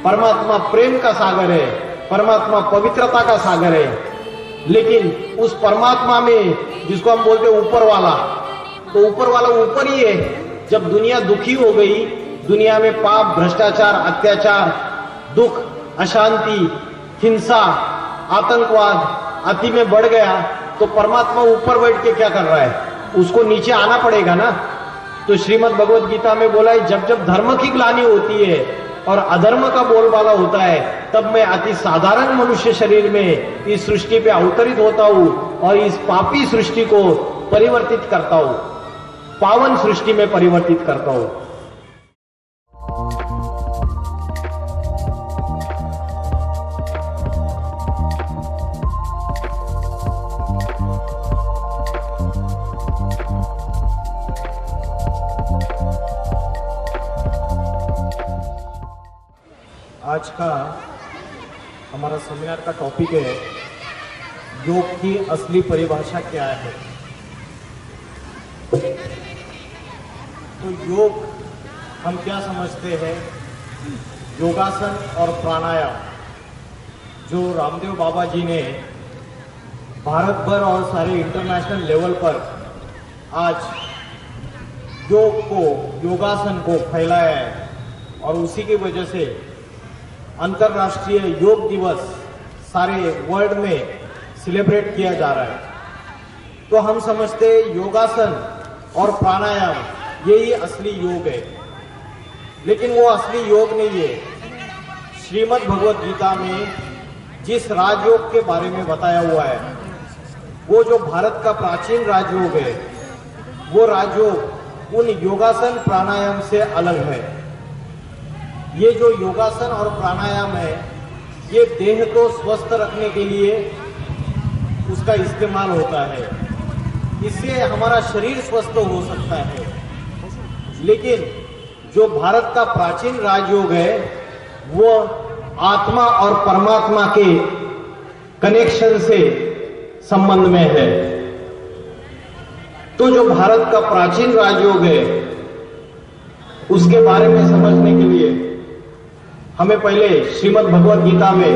परमात्मा प्रेम का सागर है, परमात्मा पवित्रता का सागर है। लेकिन उस परमात्मा में जिसको हम बोलते हैं ऊपर वाला, तो ऊपर वाला ऊपर ही है। जब दुनिया दुखी हो गई, दुनिया में पाप, भ्रष्टाचार, अत्याचार, दुख, अशांति, हिंसा, आतंकवाद अति में बढ़ गया, तो परमात्मा ऊपर बैठ के क्या कर रहा है? उसको नीचे आना पड़ेगा ना। तो श्रीमद् भगवद गीता में बोला है, जब जब धर्म की ग्लानि होती है और अधर्म का बोलबाला होता है, तब मैं अति साधारण मनुष्य शरीर में इस सृष्टि पे अवतरित होता हूं और इस पापी सृष्टि को परिवर्तित करता हूं, पावन सृष्टि में परिवर्तित करता हूं। आज का हमारा सेमिनार का टॉपिक है योग की असली परिभाषा क्या है। तो योग हम क्या समझते हैं? योगासन और प्राणायाम, जो रामदेव बाबा जी ने भारत भर और सारे इंटरनेशनल लेवल पर आज योग को, योगासन को फैलाया है, और उसी की वजह से अंतर्राष्ट्रीय योग दिवस सारे वर्ल्ड में सेलिब्रेट किया जा रहा है। तो हम समझते हैं योगासन और प्राणायाम यही असली योग है, लेकिन वो असली योग नहीं है। श्रीमद् भगवद गीता में जिस राजयोग के बारे में बताया हुआ है, वो जो भारत का प्राचीन राजयोग है, वो राजयोग उन योगासन प्राणायाम से अलग है। ये जो योगासन और प्राणायाम है, ये देह को स्वस्थ रखने के लिए उसका इस्तेमाल होता है। इससे हमारा शरीर स्वस्थ हो सकता है। लेकिन जो भारत का प्राचीन राजयोग है, वो आत्मा और परमात्मा के कनेक्शन से संबंध में है। तो जो भारत का प्राचीन राजयोग है, उसके बारे में समझने के लिए हमें पहले श्रीमद् भगवद गीता में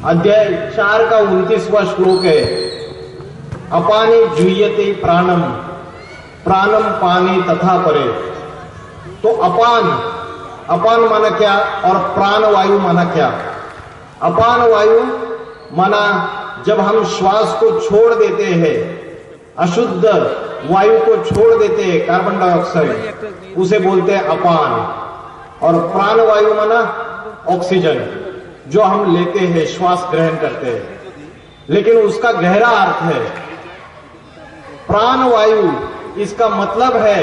अध्याय 4 का 29वां श्लोक है, अपाने जुह्यते प्राणम प्राणम पाने तथा परे। तो अपान, अपान माना क्या और प्राण वायु माना क्या? अपान वायु माना जब हम श्वास को छोड़ देते हैं, अशुद्ध वायु को छोड़ देते हैं, कार्बन डाइऑक्साइड, उसे बोलते हैं अपान। और प्राण वायु माना ऑक्सीजन, जो हम लेते हैं, श्वास ग्रहण करते हैं। लेकिन उसका गहरा अर्थ है प्राण वायु, इसका मतलब है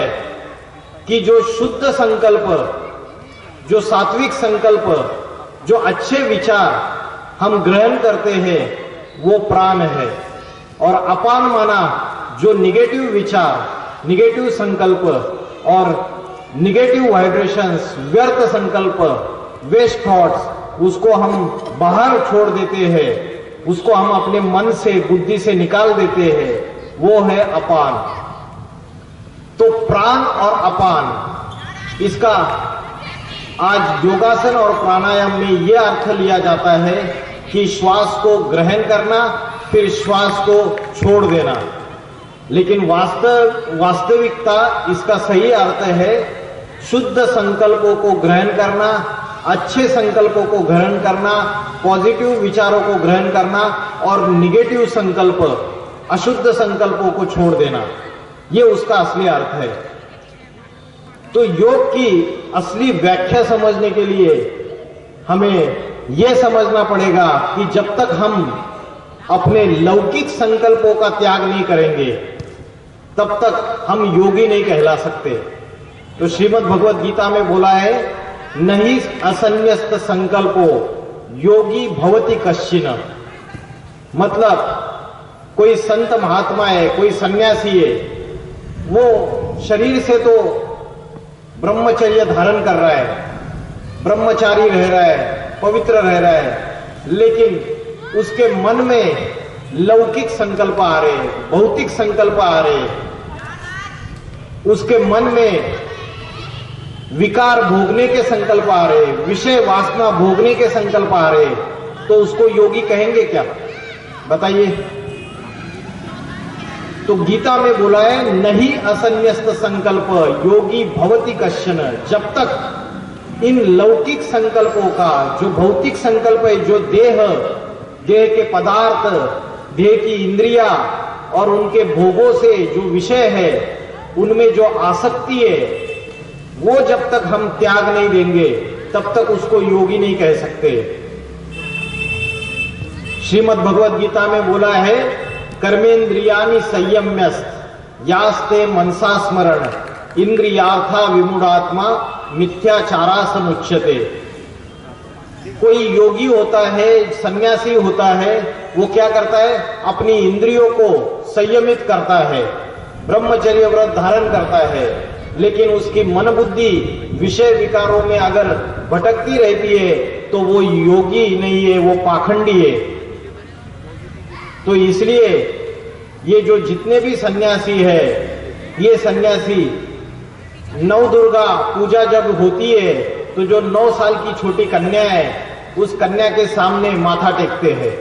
कि जो शुद्ध संकल्प, जो सात्विक संकल्प, जो अच्छे विचार हम ग्रहण करते हैं, वो प्राण है। और अपान माना जो निगेटिव विचार, निगेटिव संकल्प और निगेटिव वाइब्रेशंस, व्यर्थ संकल्प, वेस्ट थॉट्स, उसको हम बाहर छोड़ देते हैं, उसको हम अपने मन से, बुद्धि से निकाल देते हैं, वो है अपान। तो प्राण और अपान, इसका आज योगासन और प्राणायाम में यह अर्थ लिया जाता है कि श्वास को ग्रहण करना, फिर श्वास को छोड़ देना। लेकिन वास्तविकता इसका सही अर्थ है शुद्ध संकल्पों को ग्रहण करना, अच्छे संकल्पों को ग्रहण करना, पॉजिटिव विचारों को ग्रहण करना और निगेटिव संकल्प, अशुद्ध संकल्पों को छोड़ देना। ये उसका असली अर्थ है। तो योग की असली व्याख्या समझने के लिए हमें यह समझना पड़ेगा कि जब तक हम अपने लौकिक संकल्पों का त्याग नहीं करेंगे, तब तक हम योगी नहीं कहला सकते। तो श्रीमद् भगवद गीता में बोला है, नहीं असन्यस्त संकल्पो योगी भवति कश्चिन। मतलब कोई संत महात्मा है, कोई सन्यासी है, वो शरीर से तो ब्रह्मचर्य धारण कर रहा है, ब्रह्मचारी रह रहा है, पवित्र रह रहा है, लेकिन उसके मन में लौकिक संकल्प आ रहे हैं, भौतिक संकल्प आ रहे हैं। उसके मन में विकार भोगने के संकल्प आ रहे, विषय वासना भोगने के संकल्प आ रहे, तो उसको योगी कहेंगे क्या? बताइए। तो गीता में बोला है नहीं असन्यस्त संकल्प योगी भवति कश्चन। जब तक इन लौकिक संकल्पों का, जो भौतिक संकल्प है, जो देह के पदार्थ, देह की इंद्रिया और उनके भोगों से जो विषय है, उनमें जो आसक्ति है, वो जब तक हम त्याग नहीं देंगे तब तक उसको योगी नहीं कह सकते। श्रीमद् भगवद गीता में बोला है कर्मेंद्रियानि संयम्यस्त यास्ते मनसा स्मरण इंद्रियार्था विमूढ़ात्मा मिथ्याचारा समुच्यते। कोई योगी होता है, सन्यासी होता है, वो क्या करता है? अपनी इंद्रियों को संयमित करता है, ब्रह्मचर्य व्रत धारण करता है, लेकिन उसकी मन बुद्धि विषय विकारों में अगर भटकती रहती है तो वो योगी नहीं है, वो पाखंडी है। तो इसलिए ये जो जितने भी सन्यासी है, ये सन्यासी नवदुर्गा पूजा जब होती है तो जो 9 साल की छोटी कन्या है, उस कन्या के सामने माथा टेकते हैं।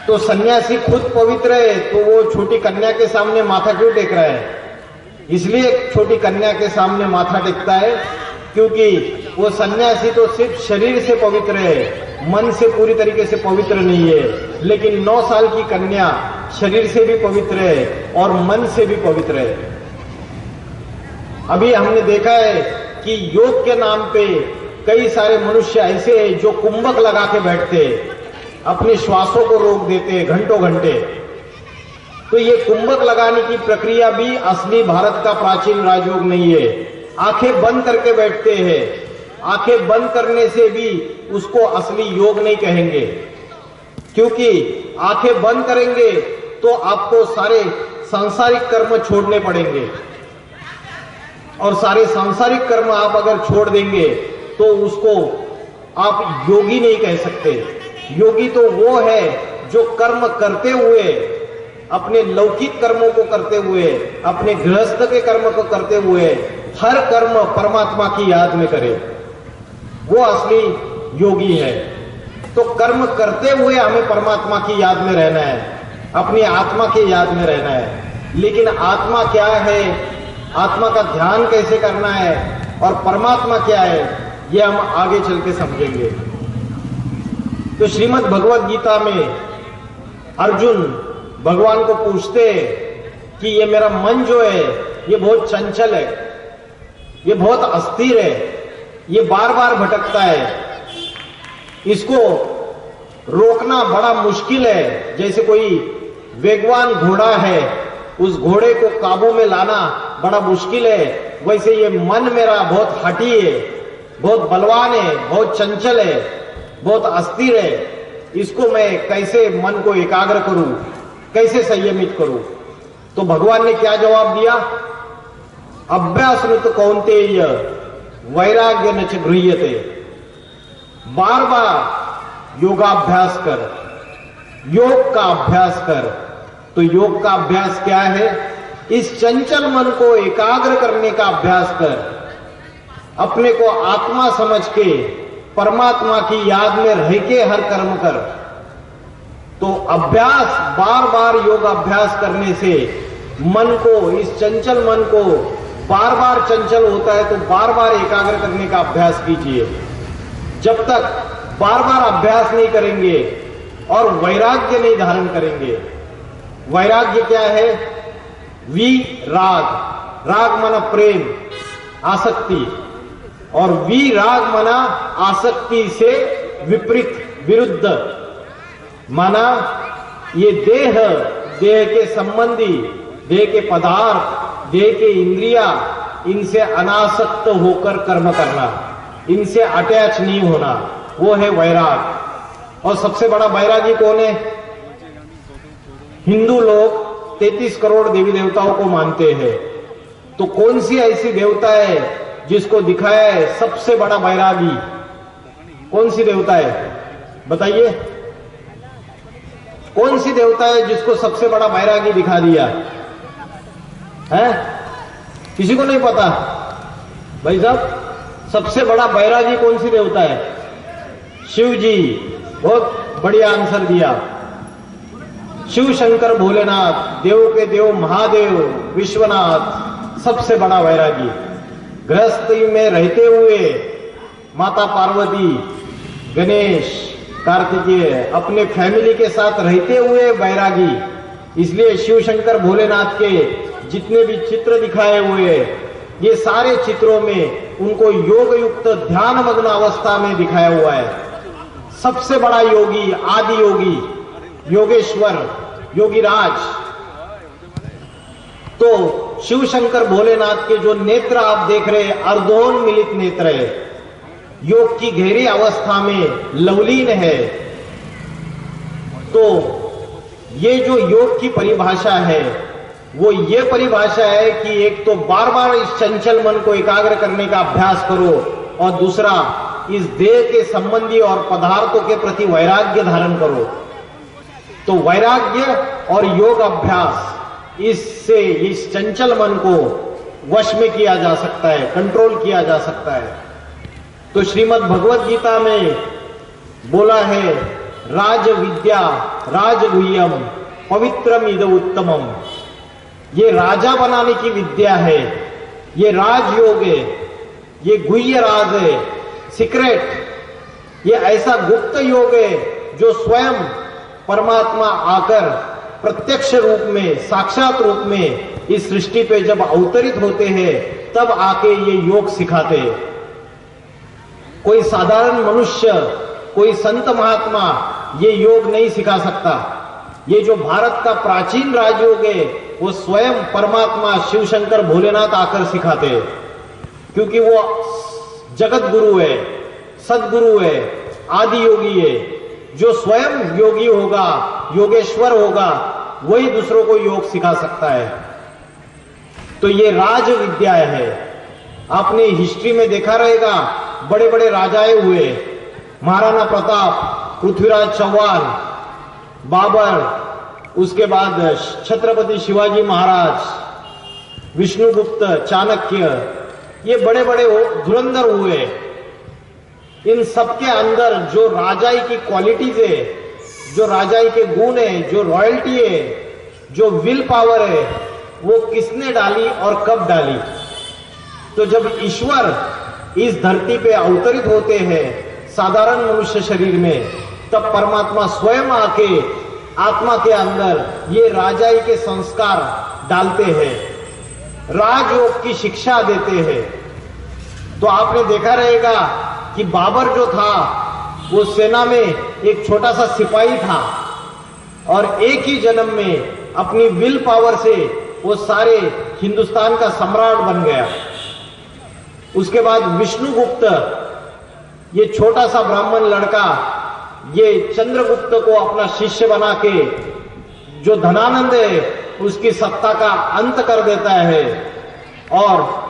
तो सन्यासी खुद पवित्र है तो वो छोटी कन्या के सामने माथा क्यों टेक रहा है? इसलिए छोटी कन्या के सामने माथा टेकता है क्योंकि वो सन्यासी तो सिर्फ शरीर से पवित्र है, मन से पूरी तरीके से पवित्र नहीं है, लेकिन 9 साल की कन्या शरीर से भी पवित्र है और मन से भी पवित्र है। अभी हमने देखा है कि योग के नाम पे कई सारे मनुष्य ऐसे हैं जो कुंभक लगा के बैठते, अपने श्वासों को रोक देते घंटों घंटे। तो ये कुंभक लगाने की प्रक्रिया भी असली भारत का प्राचीन राजयोग नहीं है। आंखें बंद करके बैठते हैं, आंखें बंद करने से भी उसको असली योग नहीं कहेंगे, क्योंकि आंखें बंद करेंगे तो आपको सारे सांसारिक कर्म छोड़ने पड़ेंगे, और सारे सांसारिक कर्म आप अगर छोड़ देंगे तो उसको आप योगी नहीं कह सकते। योगी तो वो है जो कर्म करते हुए, अपने लौकिक कर्मों को करते हुए, अपने गृहस्थ के कर्म को करते हुए हर कर्म परमात्मा की याद में करे, वो असली योगी है। तो कर्म करते हुए हमें परमात्मा की याद में रहना है, अपनी आत्मा की याद में रहना है। लेकिन आत्मा क्या है, आत्मा का ध्यान कैसे करना है और परमात्मा क्या है, ये हम आगे चल के समझेंगे। तो श्रीमद् भगवद गीता में अर्जुन भगवान को पूछते कि ये मेरा मन जो है ये बहुत चंचल है, ये बहुत अस्थिर है, ये बार बार भटकता है, इसको रोकना बड़ा मुश्किल है। जैसे कोई वेगवान घोड़ा है, उस घोड़े को काबू में लाना बड़ा मुश्किल है, वैसे ये मन मेरा बहुत हठी है, बहुत बलवान है, बहुत चंचल है, बहुत अस्थिर है, इसको मैं कैसे मन को एकाग्र करूं, कैसे संयमित करूं? तो भगवान ने क्या जवाब दिया? अभ्यासनुत कौन्तेय वैराग्य न च गृह्यते। बार बार योगाभ्यास कर, योग का अभ्यास कर। तो योग का अभ्यास क्या है? इस चंचल मन को एकाग्र करने का अभ्यास कर, अपने को आत्मा समझ के परमात्मा की याद में रह के हर कर्म कर। तो अभ्यास, बार बार योग अभ्यास करने से मन को, इस चंचल मन को, बार बार चंचल होता है तो बार बार एकाग्र करने का अभ्यास कीजिए। जब तक बार बार अभ्यास नहीं करेंगे और वैराग्य नहीं धारण करेंगे। वैराग्य क्या है? विराग, राग माना प्रेम, आसक्ति, और विराग माना आसक्ति से विपरीत, विरुद्ध, माना ये देह के संबंधी, देह के पदार्थ, देह के इंद्रिया, इनसे अनासक्त होकर कर्म करना, इनसे अटैच नहीं होना, वो है वैराग। और सबसे बड़ा वैरागी कौन है? हिंदू लोग 33 करोड़ देवी देवताओं को मानते हैं। तो कौन सी ऐसी देवता है जिसको दिखाया है सबसे बड़ा वैरागी? कौन सी देवता है? बताइए, कौन सी देवता है जिसको सबसे बड़ा वैरागी दिखा दिया है? किसी को नहीं पता? भाई साहब, सबसे बड़ा बैरागी कौन सी देवता है? शिव जी। बहुत बढ़िया आंसर दिया। शिव शंकर भोलेनाथ, देव के देव महादेव विश्वनाथ सबसे बड़ा वैरागी। गृहस्थी में रहते हुए माता पार्वती, गणेश, कार्तिकेय अपने फैमिली के साथ रहते हुए वैरागी। इसलिए शिव शंकर भोलेनाथ के जितने भी चित्र दिखाए हुए, ये सारे चित्रों में उनको योग युक्त ध्यान मग्न अवस्था में दिखाया हुआ है। सबसे बड़ा योगी, आदि योगी, योगेश्वर, योगीराज। तो शिव शंकर भोलेनाथ के जो नेत्र आप देख रहे हैं, अर्धोन्मिलित नेत्र है, योग की गहरी अवस्था में लवलीन है। तो ये जो योग की परिभाषा है, वो ये परिभाषा है कि एक तो बार बार इस चंचल मन को एकाग्र करने का अभ्यास करो, और दूसरा इस देह के संबंधी और पदार्थों के प्रति वैराग्य धारण करो। तो वैराग्य और योग अभ्यास, इससे इस चंचल मन को वश में किया जा सकता है, कंट्रोल किया जा सकता है। तो श्रीमद् भगवत गीता में बोला है, राज विद्या राजगुह्यम पवित्रम इद उत्तमम। ये राजा बनाने की विद्या है, ये राजयोग है, ये गुह्य राज है, सीक्रेट। ये ऐसा गुप्त योग है जो स्वयं परमात्मा आकर प्रत्यक्ष रूप में, साक्षात रूप में इस सृष्टि पे जब अवतरित होते हैं, तब आके ये योग सिखाते हैं। कोई साधारण मनुष्य, कोई संत महात्मा ये योग नहीं सिखा सकता। ये जो भारत का प्राचीन राजयोग है, वो स्वयं परमात्मा शिव शंकर भोलेनाथ आकर सिखाते हैं, क्योंकि वो जगत गुरु है, सदगुरु है, आदि योगी है। जो स्वयं योगी होगा, योगेश्वर होगा, वही दूसरों को योग सिखा सकता है। तो ये राज विद्या है। आपने हिस्ट्री में देखा रहेगा, बड़े बड़े राजाएं हुए, महाराणा प्रताप, पृथ्वीराज चौहान, बाबर, उसके बाद छत्रपति शिवाजी महाराज, विष्णुगुप्त, चाणक्य, ये बड़े बड़े धुरंधर हुए। इन सबके अंदर जो राजाई की क्वालिटीज है, जो राजाई के गुण है, जो रॉयल्टी है, जो विल पावर है, वो किसने डाली और कब डाली? तो जब ईश्वर इस धरती पे अवतरित होते हैं साधारण मनुष्य शरीर में, तब परमात्मा स्वयं आके आत्मा के अंदर ये राजाई के संस्कार डालते हैं, राजयोग की शिक्षा देते हैं। तो आपने देखा रहेगा कि बाबर जो था, वो सेना में एक छोटा सा सिपाही था, और एक ही जन्म में अपनी विल पावर से वो सारे हिंदुस्तान का सम्राट बन गया। उसके बाद विष्णुगुप्त, ये छोटा सा ब्राह्मण लड़का, ये चंद्रगुप्त को अपना शिष्य बना के जो धनानंद है उसकी सत्ता का अंत कर देता है, और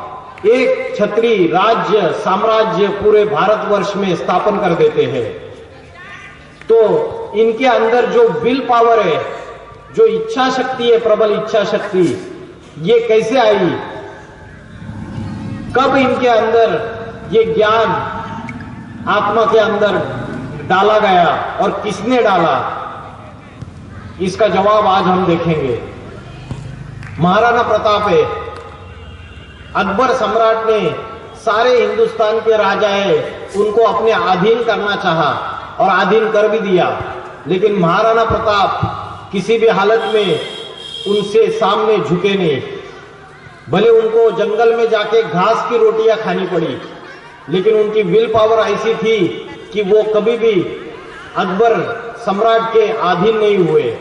एक क्षत्रिय राज्य, साम्राज्य पूरे भारतवर्ष में स्थापन कर देते हैं। तो इनके अंदर जो विल पावर है, जो इच्छा शक्ति है, प्रबल इच्छा शक्ति, ये कैसे आई? कब इनके अंदर ये ज्ञान आत्मा के अंदर डाला गया और किसने डाला? इसका जवाब आज हम देखेंगे। महाराणा प्रताप है, अकबर सम्राट ने सारे हिंदुस्तान के राजाएं उनको अपने अधीन करना चाहा और अधीन कर भी दिया, लेकिन महाराणा प्रताप किसी भी हालत में उनसे सामने झुके नहीं। भले उनको जंगल में जाके घास की रोटियां खानी पड़ी, लेकिन उनकी विल पावर ऐसी थी कि वो कभी भी अकबर सम्राट के अधीन नहीं हुए।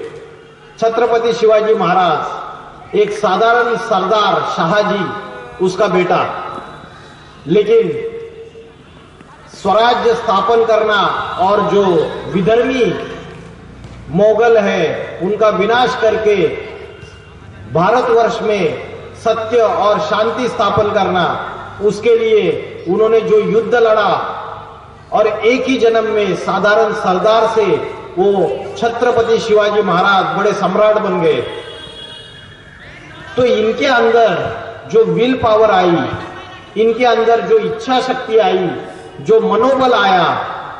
छत्रपति शिवाजी महाराज एक साधारण सरदार, शाहजी उसका बेटा, लेकिन स्वराज्य स्थापन करना और जो विधर्मी मोगल है उनका विनाश करके भारतवर्ष में सत्य और शांति स्थापन करना, उसके लिए उन्होंने जो युद्ध लड़ा और एक ही जन्म में साधारण सरदार से वो छत्रपति शिवाजी महाराज बड़े सम्राट बन गए। तो इनके अंदर जो विल पावर आई, इनके अंदर जो इच्छा शक्ति आई, जो मनोबल आया,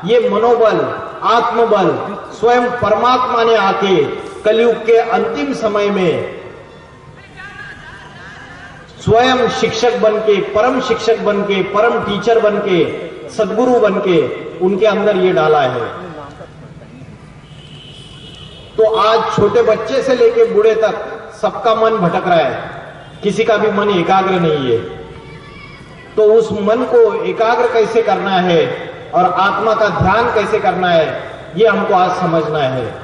ये मनोबल, आत्मबल स्वयं परमात्मा ने आके कलयुग के अंतिम समय में स्वयं शिक्षक बनके, परम शिक्षक बनके, परम टीचर बनके, सद्गुरु बनके उनके अंदर ये डाला है। तो आज छोटे बच्चे से लेके बूढ़े तक सबका मन भटक रहा है, किसी का भी मन एकाग्र नहीं है। तो उस मन को एकाग्र कैसे करना है और आत्मा का ध्यान कैसे करना है, ये हमको आज समझना है।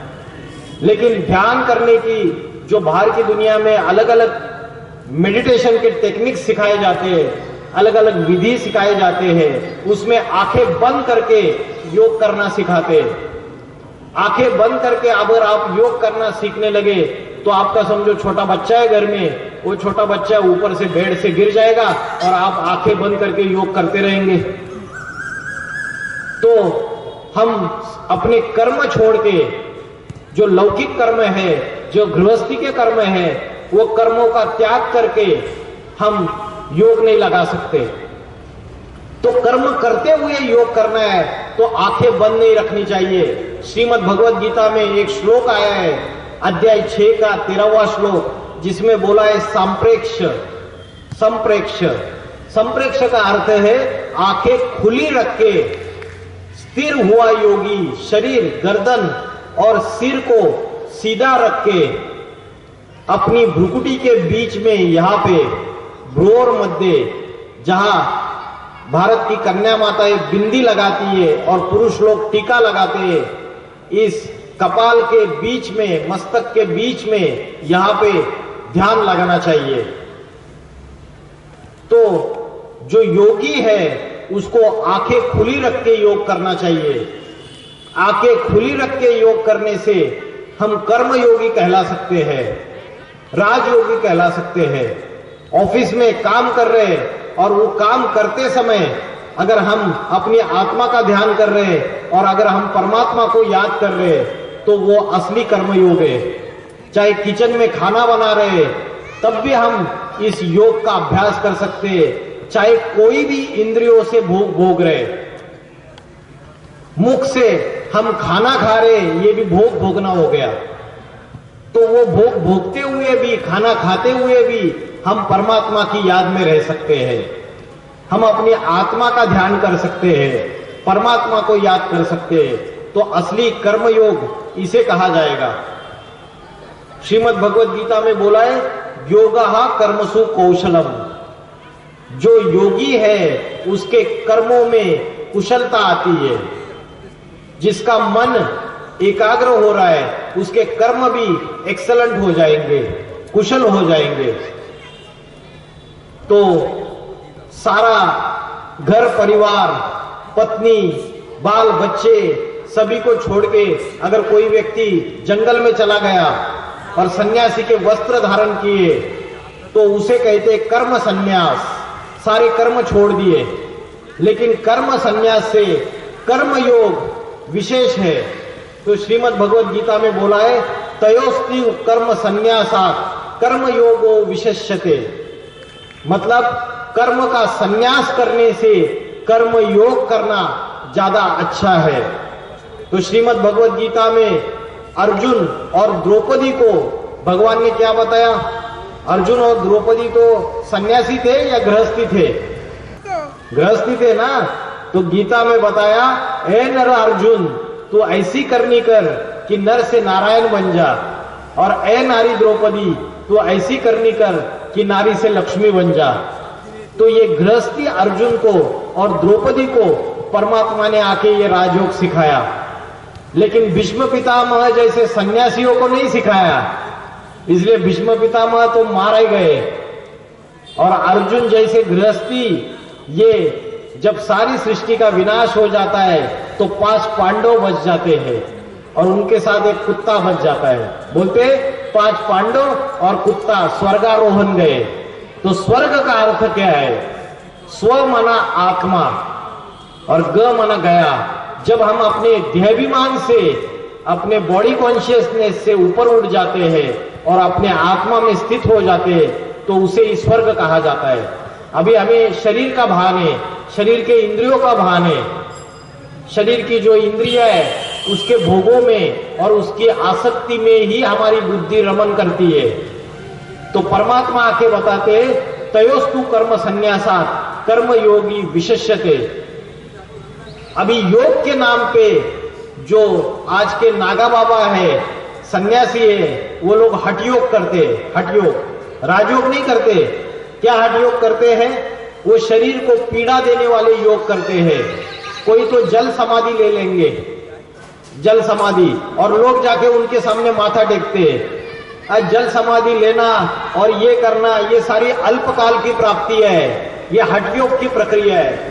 लेकिन ध्यान करने की जो बाहर की दुनिया में अलग अलग मेडिटेशन के टेक्निक सिखाए जाते हैं, अलग अलग विधि सिखाए जाते हैं, उसमें आंखें बंद करके योग करना सिखाते हैं। आंखें बंद करके अगर आप योग करना सीखने लगे तो आपका समझो छोटा बच्चा है घर में, वो छोटा बच्चा ऊपर से बेड से गिर जाएगा और आप आंखें बंद करके योग करते रहेंगे। तो हम अपने कर्म छोड़ के, जो लौकिक कर्म है, जो गृहस्थी के कर्म है, वो कर्मों का त्याग करके हम योग नहीं लगा सकते। तो कर्म करते हुए योग करना है तो आंखें बंद नहीं रखनी चाहिए। श्रीमद् भगवद गीता में एक श्लोक आया है, अध्याय 6 का 13वां श्लोक, जिसमें बोला है संप्रेक्ष। संप्रेक्ष, संप्रेक्ष का अर्थ है आंखें खुली रख के स्थिर हुआ योगी शरीर, गर्दन और सिर को सीधा रख के अपनी भ्रुकुटी के बीच में, यहां पे भ्रूर मध्य, जहां भारत की कन्या माताएं बिंदी लगाती है और पुरुष लोग टीका लगाते हैं, इस कपाल के बीच में, मस्तक के बीच में यहां पे ध्यान लगाना चाहिए। तो जो योगी है उसको आंखें खुली रख के योग करना चाहिए। आंखें खुली रख के योग करने से हम कर्म योगी कहला सकते हैं, राजयोगी कहला सकते हैं। ऑफिस में काम कर रहे हैं और वो काम करते समय अगर हम अपनी आत्मा का ध्यान कर रहे हैं और अगर हम परमात्मा को याद कर रहे हैं तो वो असली कर्मयोग है। चाहे किचन में खाना बना रहे हैं तब भी हम इस योग का अभ्यास कर सकते हैं। चाहे कोई भी इंद्रियों से भोग भोग रहे, मुख से हम खाना खा रहे हैं, ये भी भोग भोगना हो गया। तो वो भोग भोगते हुए भी, खाना खाते हुए भी हम परमात्मा की याद में रह सकते हैं। हम अपनी आत्मा का ध्यान कर सकते हैं, परमात्मा को याद कर सकते हैं। तो असली कर्मयोग इसे कहा जाएगा। श्रीमद् भगवद गीता में बोला है योगः कर्मसु कौशलम। जो योगी है उसके कर्मों में कुशलता आती है। जिसका मन एकाग्र हो रहा है उसके कर्म भी एक्सलेंट हो जाएंगे, कुशल हो जाएंगे। तो सारा घर परिवार, पत्नी, बाल बच्चे सभी को छोड़ के अगर कोई व्यक्ति जंगल में चला गया और सन्यासी के वस्त्र धारण किए तो उसे कहते कर्म संन्यास, सारे कर्म छोड़ दिए। लेकिन कर्म संन्यास से कर्म योग विशेष है। तो श्रीमद् भगवद गीता में बोला है तयोस्ति कर्म संन्यासात् कर्म योगो विशेष्यते। मतलब कर्म का संन्यास करने से कर्म योग करना ज्यादा अच्छा है। तो श्रीमद् भगवद गीता में अर्जुन और द्रौपदी को भगवान ने क्या बताया? अर्जुन और द्रौपदी तो सन्यासी थे या गृहस्थी थे? गृहस्थी थे ना। तो गीता में बताया ए नर अर्जुन, तू ऐसी करनी कर कि नर से नारायण बन जा, और ए नारी द्रौपदी, तू ऐसी करनी कर कि नारी से लक्ष्मी बन जा। तो ये गृहस्थी अर्जुन को और द्रौपदी को परमात्मा ने आके ये राजयोग सिखाया। लेकिन भीष्म पितामह जैसे सन्यासियों को नहीं सिखाया, इसलिए भीष्म पितामह तो मारे गए। और अर्जुन जैसे गृहस्थी, ये जब सारी सृष्टि का विनाश हो जाता है तो 5 पांडव बच जाते हैं और उनके साथ एक कुत्ता बच जाता है। बोलते 5 पांडव और कुत्ता स्वर्गारोहण गए। तो स्वर्ग का अर्थ क्या है? स्व मना आत्मा और ग मना गया। जब हम अपने देहाभिमान से, अपने बॉडी कॉन्शियसनेस से ऊपर उठ जाते हैं और अपने आत्मा में स्थित हो जाते हैं तो उसे स्वर्ग कहा जाता है। अभी हमें शरीर का भान है, शरीर के इंद्रियों का भान है। शरीर की जो इंद्रिय है उसके भोगों में और उसकी आसक्ति में ही हमारी बुद्धि रमन करती है। तो परमात्मा आके बताते तयोस्तु कर्म संन्यासात् कर्म योगी विशेष्यते। अभी योग के नाम पे जो आज के नागा बाबा है, सन्यासी है, वो लोग हठ योग करते, हठ योग, राजयोग नहीं करते। क्या हठ योग करते हैं? वो शरीर को पीड़ा देने वाले योग करते हैं। कोई तो जल समाधि ले लेंगे, जल समाधि, और लोग जाके उनके सामने माथा टेकते हैं। जल समाधि लेना और ये करना, ये सारी अल्पकाल की प्राप्ति है, ये हठ योग की प्रक्रिया है।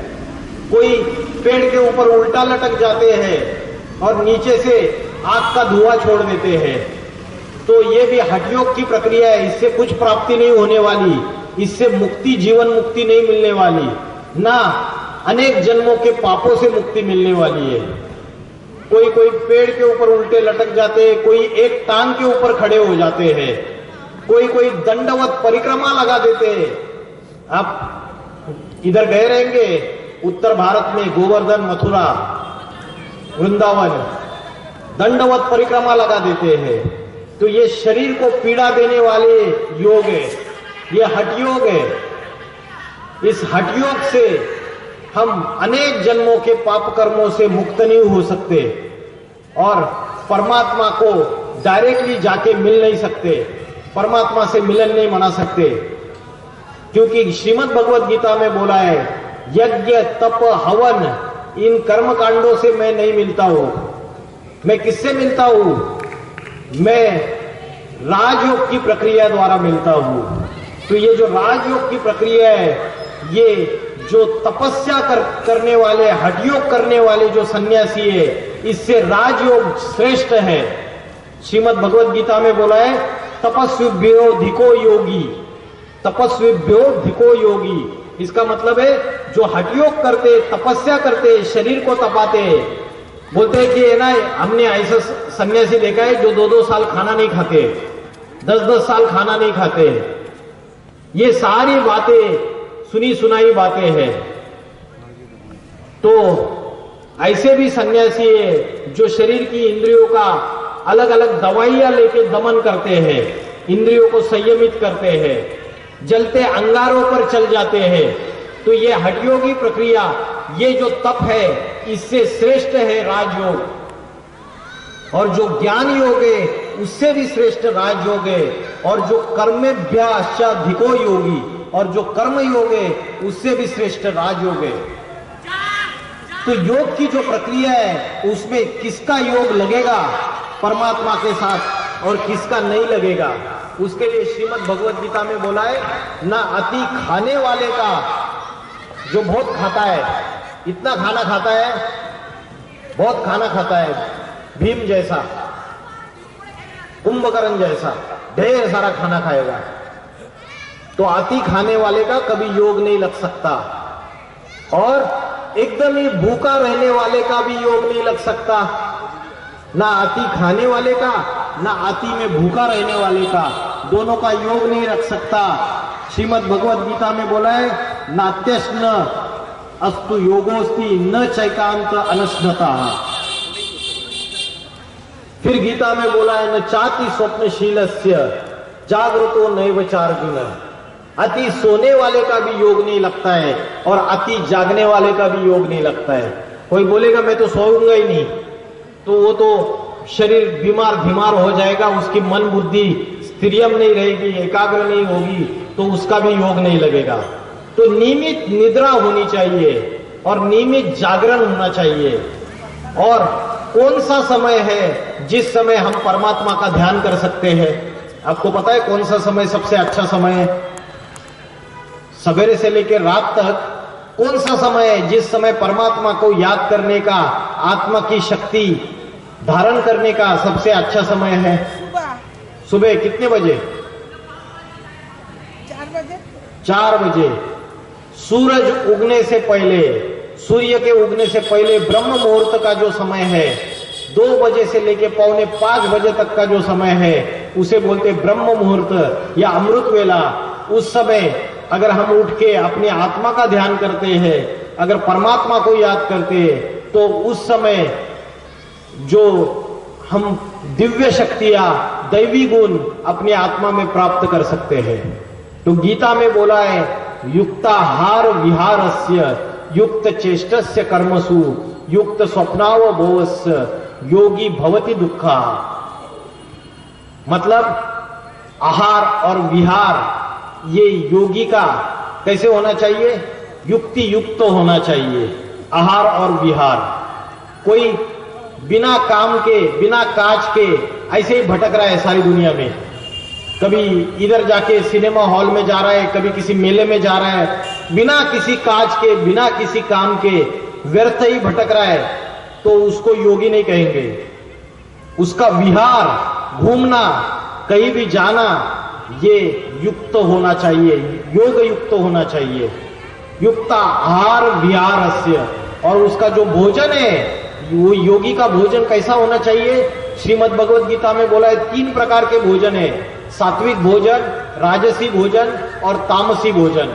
कोई पेड़ के ऊपर उल्टा लटक जाते हैं और नीचे से आग का धुआं छोड़ देते हैं, तो ये भी हठ योग की प्रक्रिया है। इससे कुछ प्राप्ति नहीं होने वाली, इससे मुक्ति, जीवन मुक्ति नहीं मिलने वाली, ना अनेक जन्मों के पापों से मुक्ति मिलने वाली है। कोई कोई पेड़ के ऊपर उल्टे लटक जाते हैं, कोई एक टांग के ऊपर खड़े हो जाते हैं, कोई कोई दंडवत परिक्रमा लगा देते हैं। आप इधर गए रहेंगे उत्तर भारत में, गोवर्धन, मथुरा, वृंदावन, दंडवत परिक्रमा लगा देते हैं। तो ये शरीर को पीड़ा देने वाले योग है, ये हठ योग है। इस हठ योग से हम अनेक जन्मों के पाप कर्मों से मुक्त नहीं हो सकते और परमात्मा को डायरेक्टली जाके मिल नहीं सकते, परमात्मा से मिलन नहीं मना सकते। क्योंकि श्रीमद् भगवद गीता में बोला है, यज्ञ, तप, हवन, इन कर्म कांडों से मैं नहीं मिलता हूं। मैं किससे मिलता हूं? मैं राजयोग की प्रक्रिया द्वारा मिलता हूं। तो ये जो राजयोग की प्रक्रिया है, ये जो तपस्या करने वाले, हठ योग करने वाले जो सन्यासी है, इससे राजयोग श्रेष्ठ है। श्रीमद् भगवद गीता में बोला है, तपस्विभ्यो धिको योगी, तपस्विभ्यो धिको योगी। इसका मतलब है जो हठ योग करते, तपस्या करते, शरीर को तपाते, बोलते हैं कि ना हमने ऐसा सन्यासी देखा है जो 2-2 साल खाना नहीं खाते, 10-10 साल खाना नहीं खाते। ये सारी बातें सुनी सुनाई बातें हैं। तो ऐसे भी सन्यासी है जो शरीर की इंद्रियों का अलग अलग दवाइयां लेके दमन करते हैं, इंद्रियों को संयमित करते हैं, जलते अंगारों पर चल जाते हैं। तो ये हठ योगी प्रक्रिया, ये जो तप है, इससे श्रेष्ठ है राजयोग। और जो ज्ञान योग है उससे भी श्रेष्ठ राजयोग है। और जो कर्मेभ्याश्चाधिको योगी, और जो कर्म योग है उससे भी श्रेष्ठ राजयोग है। तो योग की जो प्रक्रिया है उसमें किसका योग लगेगा परमात्मा के साथ और किसका नहीं लगेगा, उसके लिए श्रीमद् भगवद गीता में बोला है, ना अति खाने वाले का, जो बहुत खाता है, इतना खाना खाता है, बहुत खाना खाता है, भीम जैसा, कुंभकर्ण जैसा ढेर सारा खाना खाएगा, तो अति खाने वाले का कभी योग नहीं लग सकता। और एकदम ही भूखा रहने वाले का भी योग नहीं लग सकता, ना अति खाने वाले का, ना अति में भूखा रहने वाले का, दोनों का योग नहीं रख सकता। श्रीमद् भगवद गीता में बोला है, नात्यश्न अस्तु योगोस्ति न चैकांत अनश्नता। फिर गीता में बोला है, न चाति स्वप्नशीलस्य जागृतो नैव चार्जुन। अति सोने वाले का भी योग नहीं लगता है और अति जागने वाले का भी योग नहीं लगता है। कोई बोलेगा मैं तो सोऊंगा ही नहीं, तो वो तो शरीर बीमार हो जाएगा, उसकी मन बुद्धि स्थिरियम नहीं रहेगी, एकाग्र नहीं होगी, तो उसका भी योग नहीं लगेगा। तो नियमित निद्रा होनी चाहिए और नियमित जागरण होना चाहिए। और कौन सा समय है जिस समय हम परमात्मा का ध्यान कर सकते हैं? आपको पता है कौन सा समय सबसे अच्छा समय है? सवेरे से लेकर रात तक कौन सा समय है जिस समय परमात्मा को याद करने का, आत्मा की शक्ति धारण करने का सबसे अच्छा समय है? सुबह कितने बजे? 4 बजे। 4 बजे सूरज उगने से पहले, सूर्य के उगने से पहले ब्रह्म मुहूर्त का जो समय है, 2 बजे से लेके 4:45 बजे तक का जो समय है, उसे बोलते ब्रह्म मुहूर्त या अमृत वेला। उस समय अगर हम उठ के अपनी आत्मा का ध्यान करते हैं, अगर परमात्मा को याद करते हैं, तो उस समय जो हम दिव्य शक्तियां, दैवी गुण अपनी आत्मा में प्राप्त कर सकते हैं। तो गीता में बोला है, युक्ताहार विहारस्य युक्त चेष्टस्य कर्मसु युक्त स्वप्नाव भोवस्य योगी भवति दुखा। मतलब आहार और विहार ये योगी का कैसे होना चाहिए? युक्ति युक्त होना चाहिए। आहार और विहार, कोई बिना काम के, बिना काज के ऐसे ही भटक रहा है सारी दुनिया में। कभी इधर जाके सिनेमा हॉल में जा रहा है, कभी किसी मेले में जा रहा है, बिना किसी काज के, बिना किसी काम के व्यर्थ ही भटक रहा है, तो उसको योगी नहीं कहेंगे। उसका विहार, घूमना, कहीं भी जाना, ये युक्त होना चाहिए, योग युक्त होना चाहिए। युक्ता आहार विहारस्य। और उसका जो भोजन है, वो योगी का भोजन कैसा होना चाहिए? श्रीमद् भगवद गीता में बोला है 3 प्रकार के भोजन है, सात्विक भोजन, राजसी भोजन और तामसी भोजन।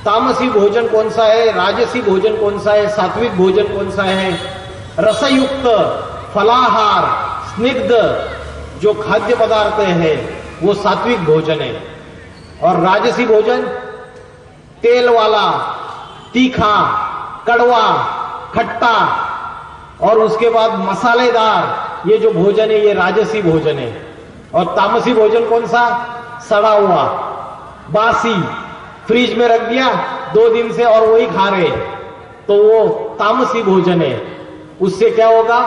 तामसी भोजन कौन सा है, राजसी भोजन कौन सा है, सात्विक भोजन कौन सा है? रसयुक्त फलाहार, स्निग्ध जो खाद्य पदार्थ है वो सात्विक भोजन है। और राजसी भोजन तेल वाला, तीखा, कड़वा, खट्टा और उसके बाद मसालेदार, ये जो भोजन है ये राजसी भोजन है। और तामसी भोजन कौन सा? सड़ा हुआ, बासी, फ्रिज में रख दिया 2 दिन से और वही खा रहे, तो वो तामसी भोजन है। उससे क्या होगा?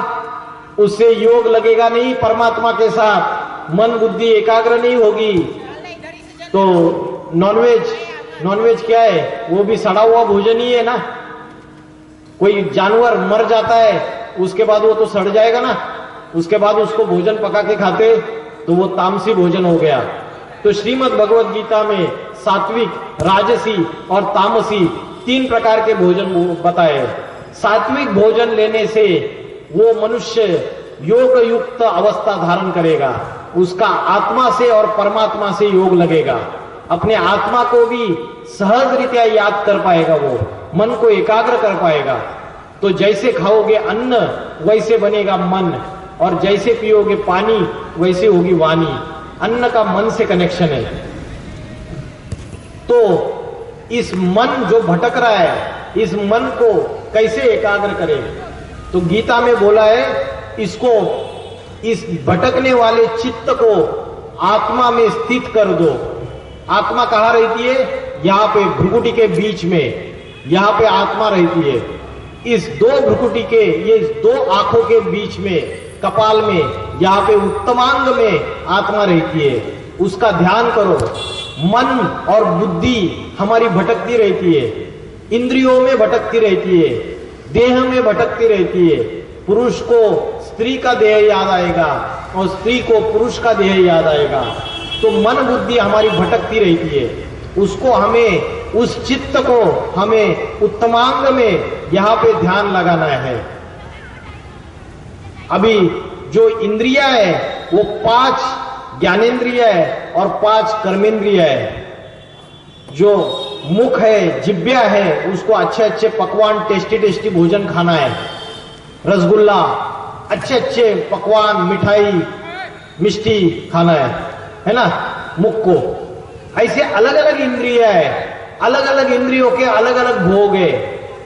उससे योग लगेगा नहीं परमात्मा के साथ, मन बुद्धि एकाग्र नहीं होगी। तो नॉनवेज क्या है? वो भी सड़ा हुआ भोजन ही है ना। कोई जानवर मर जाता है, उसके बाद वो तो सड़ जाएगा ना, उसके बाद उसको भोजन पका के खाते, तो वो तामसी भोजन हो गया। तो श्रीमद् भगवद गीता में सात्विक, राजसी और तामसी 3 प्रकार के भोजन बताए। सात्विक भोजन लेने से वो मनुष्य योग युक्त अवस्था धारण करेगा, उसका आत्मा से और परमात्मा से योग लगेगा, अपने आत्मा को भी सहज रीत्या याद कर पाएगा, वो मन को एकाग्र कर पाएगा। तो जैसे खाओगे अन्न वैसे बनेगा मन, और जैसे पियोगे पानी वैसे होगी वाणी। अन्न का मन से कनेक्शन है। तो इस मन जो भटक रहा है, इस मन को कैसे एकाग्र करें? तो गीता में बोला है, इसको, इस भटकने वाले चित्त को आत्मा में स्थित कर दो। आत्मा कहां रहती है? यहां पे भ्रुकुटी के बीच में, यहां पे आत्मा रहती है। इस 2 भ्रुकुटी के, ये 2 आंखों के बीच में, कपाल में, यहां पे उत्तमांग में आत्मा रहती है। उसका ध्यान करो। मन और बुद्धि हमारी भटकती रहती है, इंद्रियों में भटकती रहती है, देह में भटकती रहती है। पुरुष को स्त्री का देह याद आएगा और स्त्री को पुरुष का देह याद आएगा। तो मन बुद्धि हमारी भटकती रहती है, उसको हमें, उस चित्त को हमें उत्तमांग में यहां पे ध्यान लगाना है। अभी जो इंद्रिया है वो 5 ज्ञानेन्द्रिय है और 5 कर्मेंद्रिय है। जो मुख है, जिब्या है, उसको अच्छे अच्छे पकवान, टेस्टी टेस्टी भोजन खाना है, रसगुल्ला, अच्छे अच्छे पकवान, मिठाई, मिष्टी खाना है ना, मुख को। ऐसे अलग अलग इंद्रिय है, अलग अलग इंद्रियों के अलग अलग भोग है,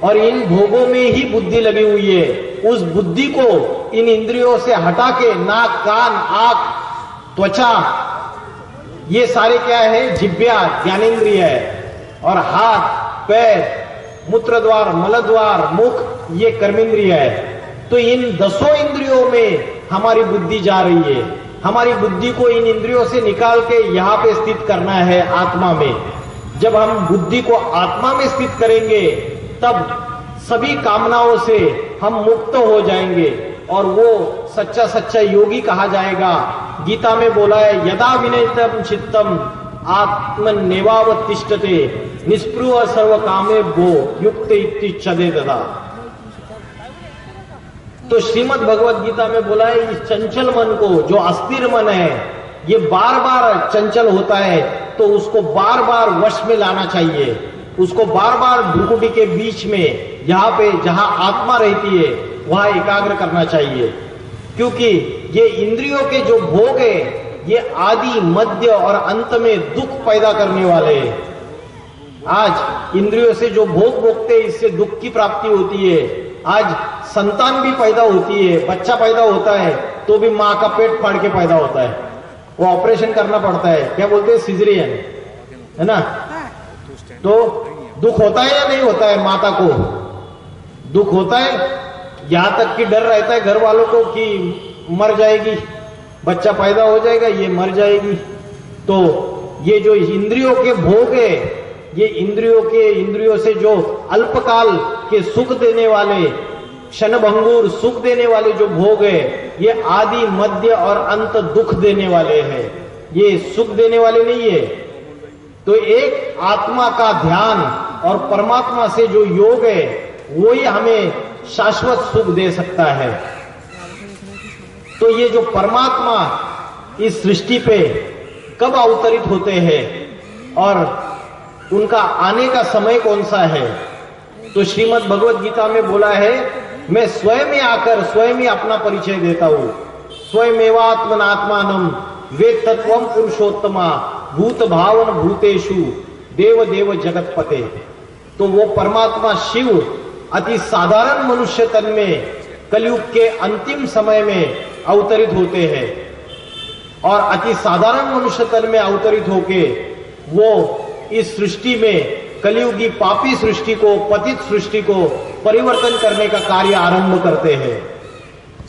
और इन भोगों में ही बुद्धि लगी हुई है। उस बुद्धि को इन इंद्रियों से हटा के नाक, कान, आंख, त्वचा, ये सारे क्या है? जिब्या, ज्ञानेन्द्रिय है। और हाथ, पैर, मूत्र द्वार, मल द्वार, मुख, ये कर्मेंद्रिय है। तो इन 10 इंद्रियों में हमारी बुद्धि जा रही है। हमारी बुद्धि को इन इंद्रियों से निकाल के यहां पे स्थित करना है, आत्मा में। जब हम बुद्धि को आत्मा में स्थित करेंगे, तब सभी कामनाओं से हम मुक्त हो जाएंगे और वो सच्चा सच्चा योगी कहा जाएगा। गीता में बोला है, यदा विनयतम चित्तम आत्मन्नेवावतिष्ठते निस्पृह सर्व कामेभ्यो युक्त इत्युच्यते तदा। तो श्रीमद् भगवद गीता में बोला है, इस चंचल मन को, जो अस्थिर मन है, ये बार बार चंचल होता है, तो उसको बार बार वश में लाना चाहिए, उसको बार बार भ्रुकुटी के बीच में यहाँ पे जहां आत्मा रहती है वहां एकाग्र करना चाहिए। क्योंकि ये इंद्रियों के जो भोग है ये आदि मध्य और अंत में दुख पैदा करने वाले हैं। आज इंद्रियों से जो भोग भोगते हैं इससे दुख की प्राप्ति होती है। आज संतान भी पैदा होती है, बच्चा पैदा होता है तो भी मां का पेट फाड़ के पैदा होता है, वो ऑपरेशन करना पड़ता है, क्या बोलते हैं सिजेरियन, है ना। तो दुख होता है या नहीं होता है? माता को दुख होता है, यहां तक कि डर रहता है घर वालों को कि मर जाएगी, बच्चा पैदा हो जाएगा, ये मर जाएगी। तो ये जो इंद्रियों के भोग है, ये इंद्रियों से जो अल्पकाल के सुख देने वाले, क्षणभंगुर सुख देने वाले जो भोग है, ये आदि मध्य और अंत दुख देने वाले हैं, ये सुख देने वाले नहीं है। तो एक आत्मा का ध्यान और परमात्मा से जो योग है वो ही हमें शाश्वत सुख दे सकता है। तो ये जो परमात्मा इस सृष्टि पे कब अवतरित होते हैं और उनका आने का समय कौन सा है, तो श्रीमद् भगवत गीता में बोला है, मैं स्वयं ही आकर स्वयं ही अपना परिचय देता हूं। स्वयमेवात्मनात्मानम वेद तत्वम पुरुषोत्तमा भूत भावन भूतेषु देव देव जगतपते। तो वो परमात्मा शिव अति साधारण मनुष्य तन में कलयुग के अंतिम समय में अवतरित होते हैं और अति साधारण मनुष्य तन में अवतरित होके वो इस सृष्टि में कलियुगी पापी सृष्टि को, पतित सृष्टि को परिवर्तन करने का कार्य आरंभ करते हैं।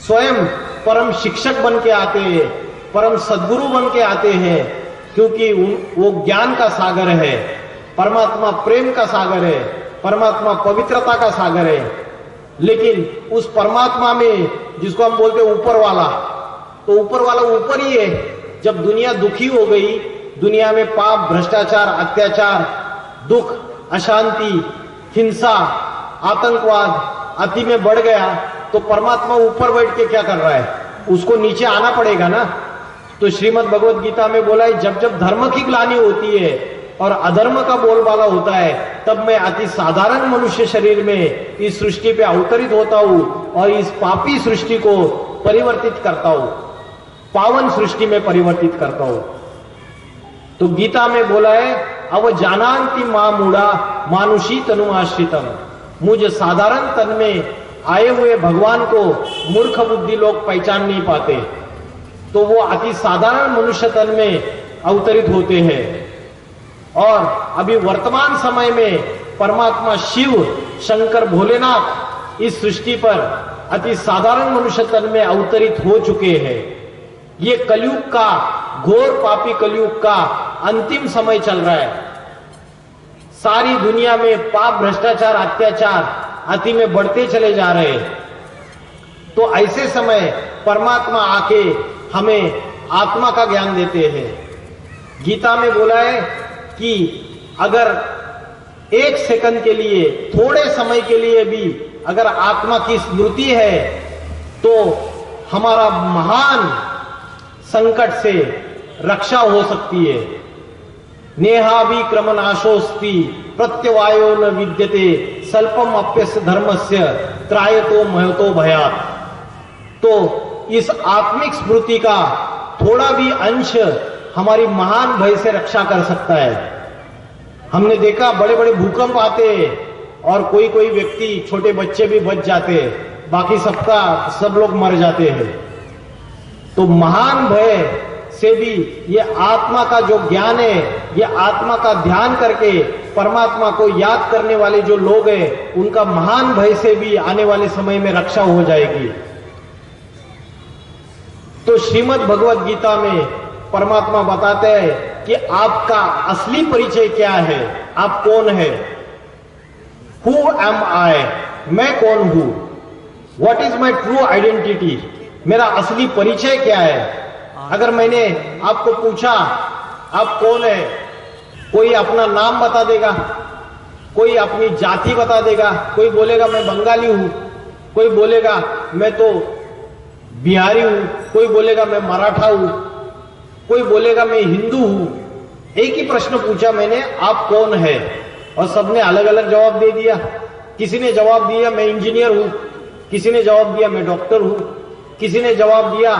स्वयं परम शिक्षक बन के आते हैं, परम सद्गुरु बन के आते हैं, क्योंकि वो ज्ञान का सागर है, परमात्मा प्रेम का सागर है, परमात्मा पवित्रता का सागर है। लेकिन उस परमात्मा में जिसको हम बोलते हैं ऊपर वाला, तो ऊपर वाला ऊपर ही है। जब दुनिया दुखी हो गई, दुनिया में पाप, भ्रष्टाचार, अत्याचार, दुख, अशांति, हिंसा, आतंकवाद अति में बढ़ गया, तो परमात्मा ऊपर बैठ के क्या कर रहा है? उसको नीचे आना पड़ेगा ना। तो श्रीमद् भगवत गीता में बोला है, जब जब धर्म की ग्लानि होती है और अधर्म का बोलबाला होता है, तब मैं अति साधारण मनुष्य शरीर में इस सृष्टि पे अवतरित होता हूं और इस पापी सृष्टि को परिवर्तित करता हूं, पावन सृष्टि में परिवर्तित करता हूं। तो गीता में बोला है, अव जानांति मां मूढ़ा मानुषी तनु आश्रितम। मुझ साधारण तन में आए हुए भगवान को मूर्ख बुद्धि लोग पहचान नहीं पाते, तो वो अति साधारण मनुष्य तन में अवतरित होते हैं। और अभी वर्तमान समय में परमात्मा शिव, शंकर, भोलेनाथ इस सृष्टि पर अति साधारण मनुष्य तन में अवतरित हो चुके हैं। ये कलयुग का, घोर पापी कलयुग का अंतिम समय चल रहा है। सारी दुनिया में पाप, भ्रष्टाचार, अत्याचार अति में बढ़ते चले जा रहे हैं। तो ऐसे समय परमात्मा आके हमें आत्मा का ज्ञान देते हैं। गीता में बोला है कि अगर एक सेकंड के लिए, थोड़े समय के लिए भी अगर आत्मा की स्मृति है, तो हमारा महान संकट से रक्षा हो सकती है। नेहाभिक्रम नाशोस्ति प्रत्यवायो न विद्यते स्वल्पम अप्यस्य धर्मस्य त्रायतो महतो भयात्। तो इस आत्मिक स्मृति का थोड़ा भी अंश हमारी महान भय से रक्षा कर सकता है। हमने देखा बड़े बड़े भूकंप आते और कोई कोई व्यक्ति, छोटे बच्चे भी बच जाते, बाकी सब लोग मर जाते हैं। तो महान भय से भी ये आत्मा का जो ज्ञान है, ये आत्मा का ध्यान करके परमात्मा को याद करने वाले जो लोग हैं, उनका महान भय से भी आने वाले समय में रक्षा हो जाएगी। तो श्रीमद् भगवत गीता में परमात्मा बताते हैं कि आपका असली परिचय क्या है, आप कौन है। हु एम आई, मैं कौन हूं, what is my true identity, मेरा असली परिचय क्या है। अगर मैंने आपको पूछा आप कौन है, कोई अपना नाम बता देगा, कोई अपनी जाति बता देगा, कोई बोलेगा मैं बंगाली हूं, कोई बोलेगा मैं तो बिहारी हूं, कोई बोलेगा मैं मराठा हूं, कोई बोलेगा मैं हिंदू हूं। एक ही प्रश्न पूछा मैंने, आप कौन है? और सबने अलग अलग जवाब दे दिया। किसी ने जवाब दिया मैं इंजीनियर हूं, किसी ने जवाब दिया मैं डॉक्टर हूं, किसी ने जवाब दिया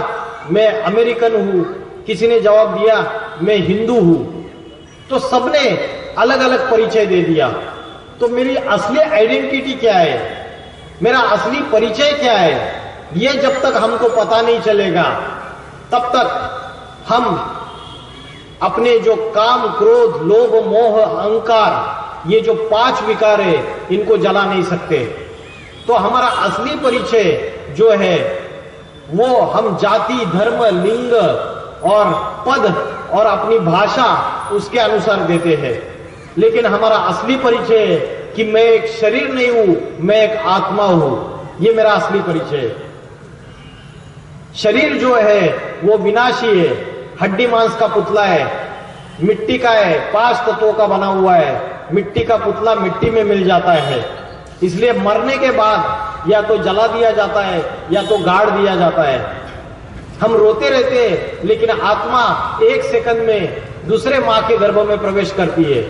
मैं अमेरिकन हूं, किसी ने जवाब दिया मैं हिंदू हूं। तो सबने अलग अलग परिचय दे दिया। तो मेरी असली आइडेंटिटी क्या है, मेरा असली परिचय क्या है, यह जब तक हमको पता नहीं चलेगा तब तक हम अपने जो काम, क्रोध, लोभ, मोह, अहंकार, ये जो 5 विकार है, इनको जला नहीं सकते। तो हमारा असली परिचय जो है वो हम जाति, धर्म, लिंग और पद और अपनी भाषा उसके अनुसार देते हैं। लेकिन हमारा असली परिचय है कि मैं एक शरीर नहीं हूं, मैं एक आत्मा हूं। ये मेरा असली परिचय है। शरीर जो है वो विनाशी है, हड्डी मांस का पुतला है, मिट्टी का है, 5 तत्वों का बना हुआ है। मिट्टी का पुतला मिट्टी में मिल जाता है, इसलिए मरने के बाद या तो जला दिया जाता है या तो गाड़ दिया जाता है। हम रोते रहते हैं, लेकिन आत्मा 1 सेकंड में दूसरे मां के गर्भ में प्रवेश करती है।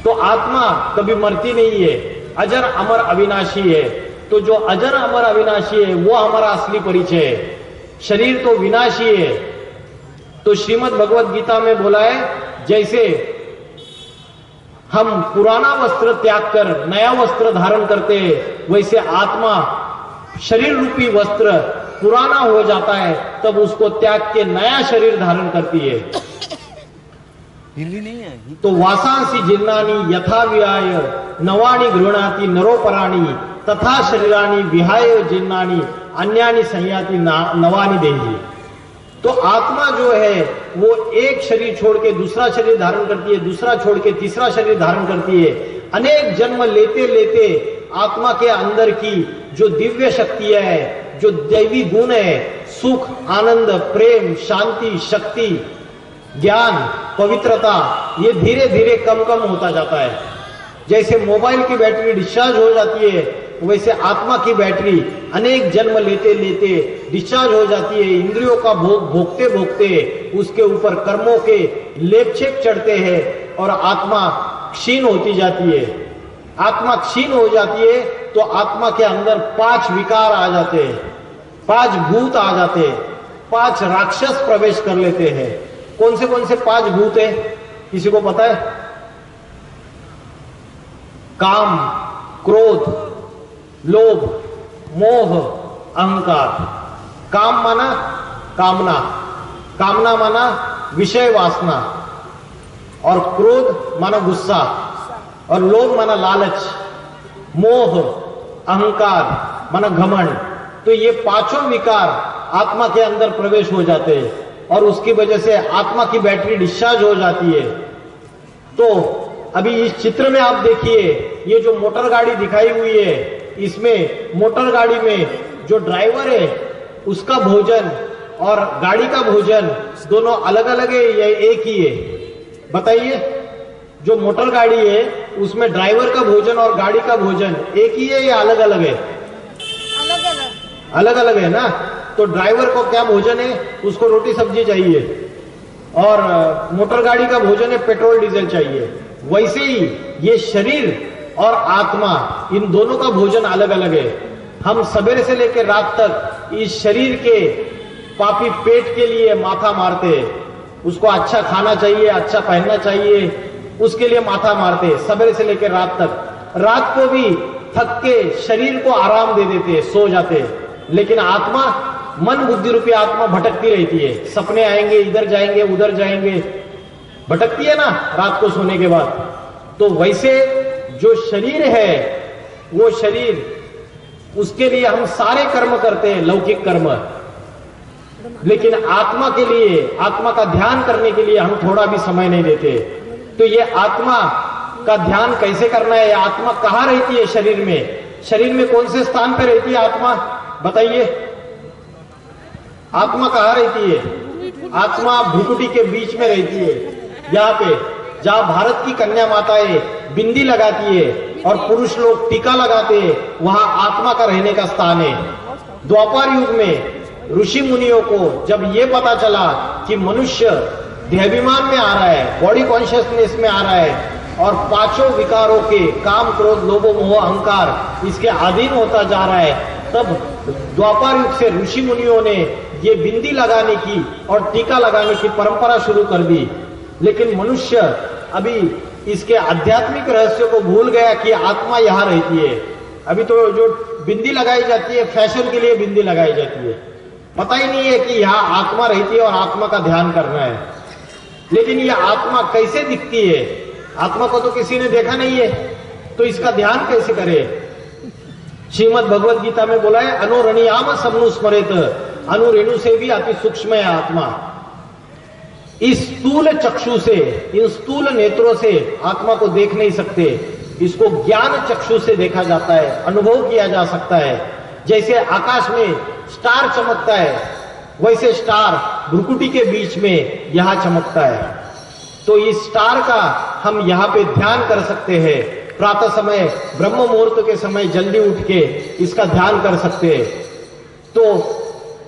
तो आत्मा कभी मरती नहीं है, अजर अमर अविनाशी है। तो जो अजर अमर अविनाशी है वो हमारा असली परिचय है। शरीर तो विनाशी है। तो श्रीमद् भगवत गीता में बोला है, जैसे हम पुराना वस्त्र त्याग कर नया वस्त्र धारण करते हैं, वैसे आत्मा शरीर रूपी वस्त्र पुराना हो जाता है, तब उसको त्याग के नया शरीर धारण करती है। हिंदी नहीं है तो वासांसी जीर्णानि यथा विहाय नवानि गृह्णाति नरोपराणि तथा शरीरानि विहाय जीर्णानि अन्यानि संयाति नवानि देहि। तो आत्मा जो है वो एक शरीर छोड़ के दूसरा शरीर धारण करती है, दूसरा छोड़ के तीसरा शरीर धारण करती है। अनेक जन्म लेते लेते आत्मा के अंदर की जो दिव्य शक्ति है, जो दैवी गुण है, सुख, आनंद, प्रेम, शांति, शक्ति, ज्ञान, पवित्रता, ये धीरे धीरे कम कम होता जाता है। जैसे मोबाइल की बैटरी डिस्चार्ज हो जाती है, वैसे आत्मा की बैटरी अनेक जन्म लेते लेते डिस्चार्ज हो जाती है। इंद्रियों का भोग भोगते भोगते उसके ऊपर कर्मों के लेपछेप चढ़ते हैं और आत्मा क्षीण होती जाती है। आत्मा क्षीण हो जाती है तो आत्मा के अंदर 5 विकार आ जाते हैं, 5 भूत आ जाते हैं, 5 राक्षस प्रवेश कर लेते हैं। कौन से 5 भूत है, किसी को पता है? काम, क्रोध, लोभ, मोह, अहंकार। काम माना कामना, कामना माना विषय वासना, और क्रोध माना गुस्सा, और लोभ माना लालच, मोह, अहंकार माना घमंड। तो ये 5 विकार आत्मा के अंदर प्रवेश हो जाते हैं और उसकी वजह से आत्मा की बैटरी डिस्चार्ज हो जाती है। तो अभी इस चित्र में आप देखिए, ये जो मोटर गाड़ी दिखाई हुई है, इसमें मोटर गाड़ी में जो ड्राइवर है उसका भोजन और गाड़ी का भोजन दोनों अलग अलग है या एक ही है? बताइए। जो मोटर गाड़ी है उसमें ड्राइवर का भोजन और गाड़ी का भोजन एक ही है या अलग अलग है? अलग अलग। अलग अलग है ना। तो ड्राइवर को क्या भोजन है? उसको रोटी सब्जी चाहिए, और मोटर गाड़ी का भोजन है पेट्रोल डीजल चाहिए। वैसे ही ये शरीर और आत्मा, इन दोनों का भोजन अलग अलग है। हम सवेरे से लेकर रात तक इस शरीर के पापी पेट के लिए माथा मारते हैं। उसको अच्छा खाना चाहिए, अच्छा पहनना चाहिए, उसके लिए माथा मारते हैं सवेरे से लेकर रात तक। रात को भी थक के शरीर को आराम दे देते हैं, सो जाते हैं। लेकिन आत्मा, मन बुद्धि रूपी आत्मा भटकती रहती है। सपने आएंगे, इधर जाएंगे, उधर जाएंगे, भटकती है ना रात को सोने के बाद। तो वैसे जो शरीर है वो शरीर, उसके लिए हम सारे कर्म करते हैं, लौकिक कर्म। लेकिन आत्मा के लिए, आत्मा का ध्यान करने के लिए हम थोड़ा भी समय नहीं देते। तो ये आत्मा का ध्यान कैसे करना है? आत्मा कहाँ रहती है शरीर में? शरीर में कौन से स्थान पे रहती है आत्मा? बताइए। आत्मा कहाँ रहती है? आत्मा भ्रुकुटी के बीच में रहती है, यहाँ पे जहाँ भारत की कन्या माताएं बिंदी लगाती है और पुरुष लोग टीका लगाते हैं, वहां आत्मा का रहने का स्थान है। द्वापर युग में ऋषि मुनियों को जब ये पता चला कि मनुष्य देहाभिमान में आ रहा है, बॉडी कॉन्शियसनेस में आ रहा है और पांचों विकारों के काम, क्रोध, लोभ, मोह, अहंकार इसके अधीन होता जा रहा है, तब द्वापर युग से ऋषि मुनियों ने ये बिंदी लगाने की और टीका लगाने की परंपरा शुरू कर दी। लेकिन मनुष्य अभी इसके आध्यात्मिक रहस्यों को भूल गया कि आत्मा यहां रहती है। अभी तो जो बिंदी लगाई जाती है, फैशन के लिए बिंदी लगाई जाती है, पता ही नहीं है कि यहां आत्मा रहती है और आत्मा का ध्यान करना है। लेकिन यह आत्मा कैसे दिखती है? आत्मा को तो किसी ने देखा नहीं है, तो इसका ध्यान कैसे करे? श्रीमद् भगवद गीता में बोला है, अनुरणियाम समनु स्मरेत, अनुरेणु से भी अति सूक्ष्म है आत्मा। इस स्थूल चक्षु से, इन स्थूल नेत्रों से आत्मा को देख नहीं सकते, इसको ज्ञान चक्षु से देखा जाता है, अनुभव किया जा सकता है। जैसे आकाश में स्टार चमकता है, वैसे स्टार भ्रुकुटी के बीच में यहां चमकता है। तो इस स्टार का हम यहां पे ध्यान कर सकते हैं। प्रातः समय, ब्रह्म मुहूर्त के समय जल्दी उठ के इसका ध्यान कर सकते हैं। तो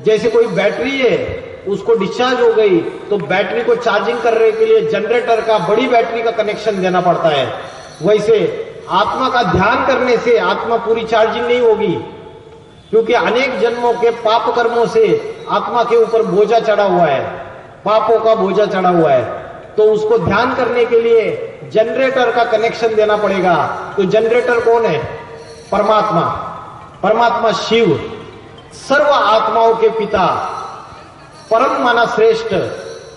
जैसे कोई बैटरी है, उसको डिस्चार्ज हो गई, तो बैटरी को चार्जिंग करने के लिए जनरेटर का, बड़ी बैटरी का कनेक्शन देना पड़ता है। वैसे आत्मा का ध्यान करने से आत्मा पूरी चार्जिंग नहीं होगी, क्योंकि अनेक जन्मों के पाप कर्मों से आत्मा के ऊपर बोझा चढ़ा हुआ है, पापों का बोझा चढ़ा हुआ है। तो उसको ध्यान करने के लिए जनरेटर का कनेक्शन देना पड़ेगा। तो जनरेटर कौन है? परमात्मा। परमात्मा शिव, सर्व आत्माओं के पिता, परम माना श्रेष्ठ।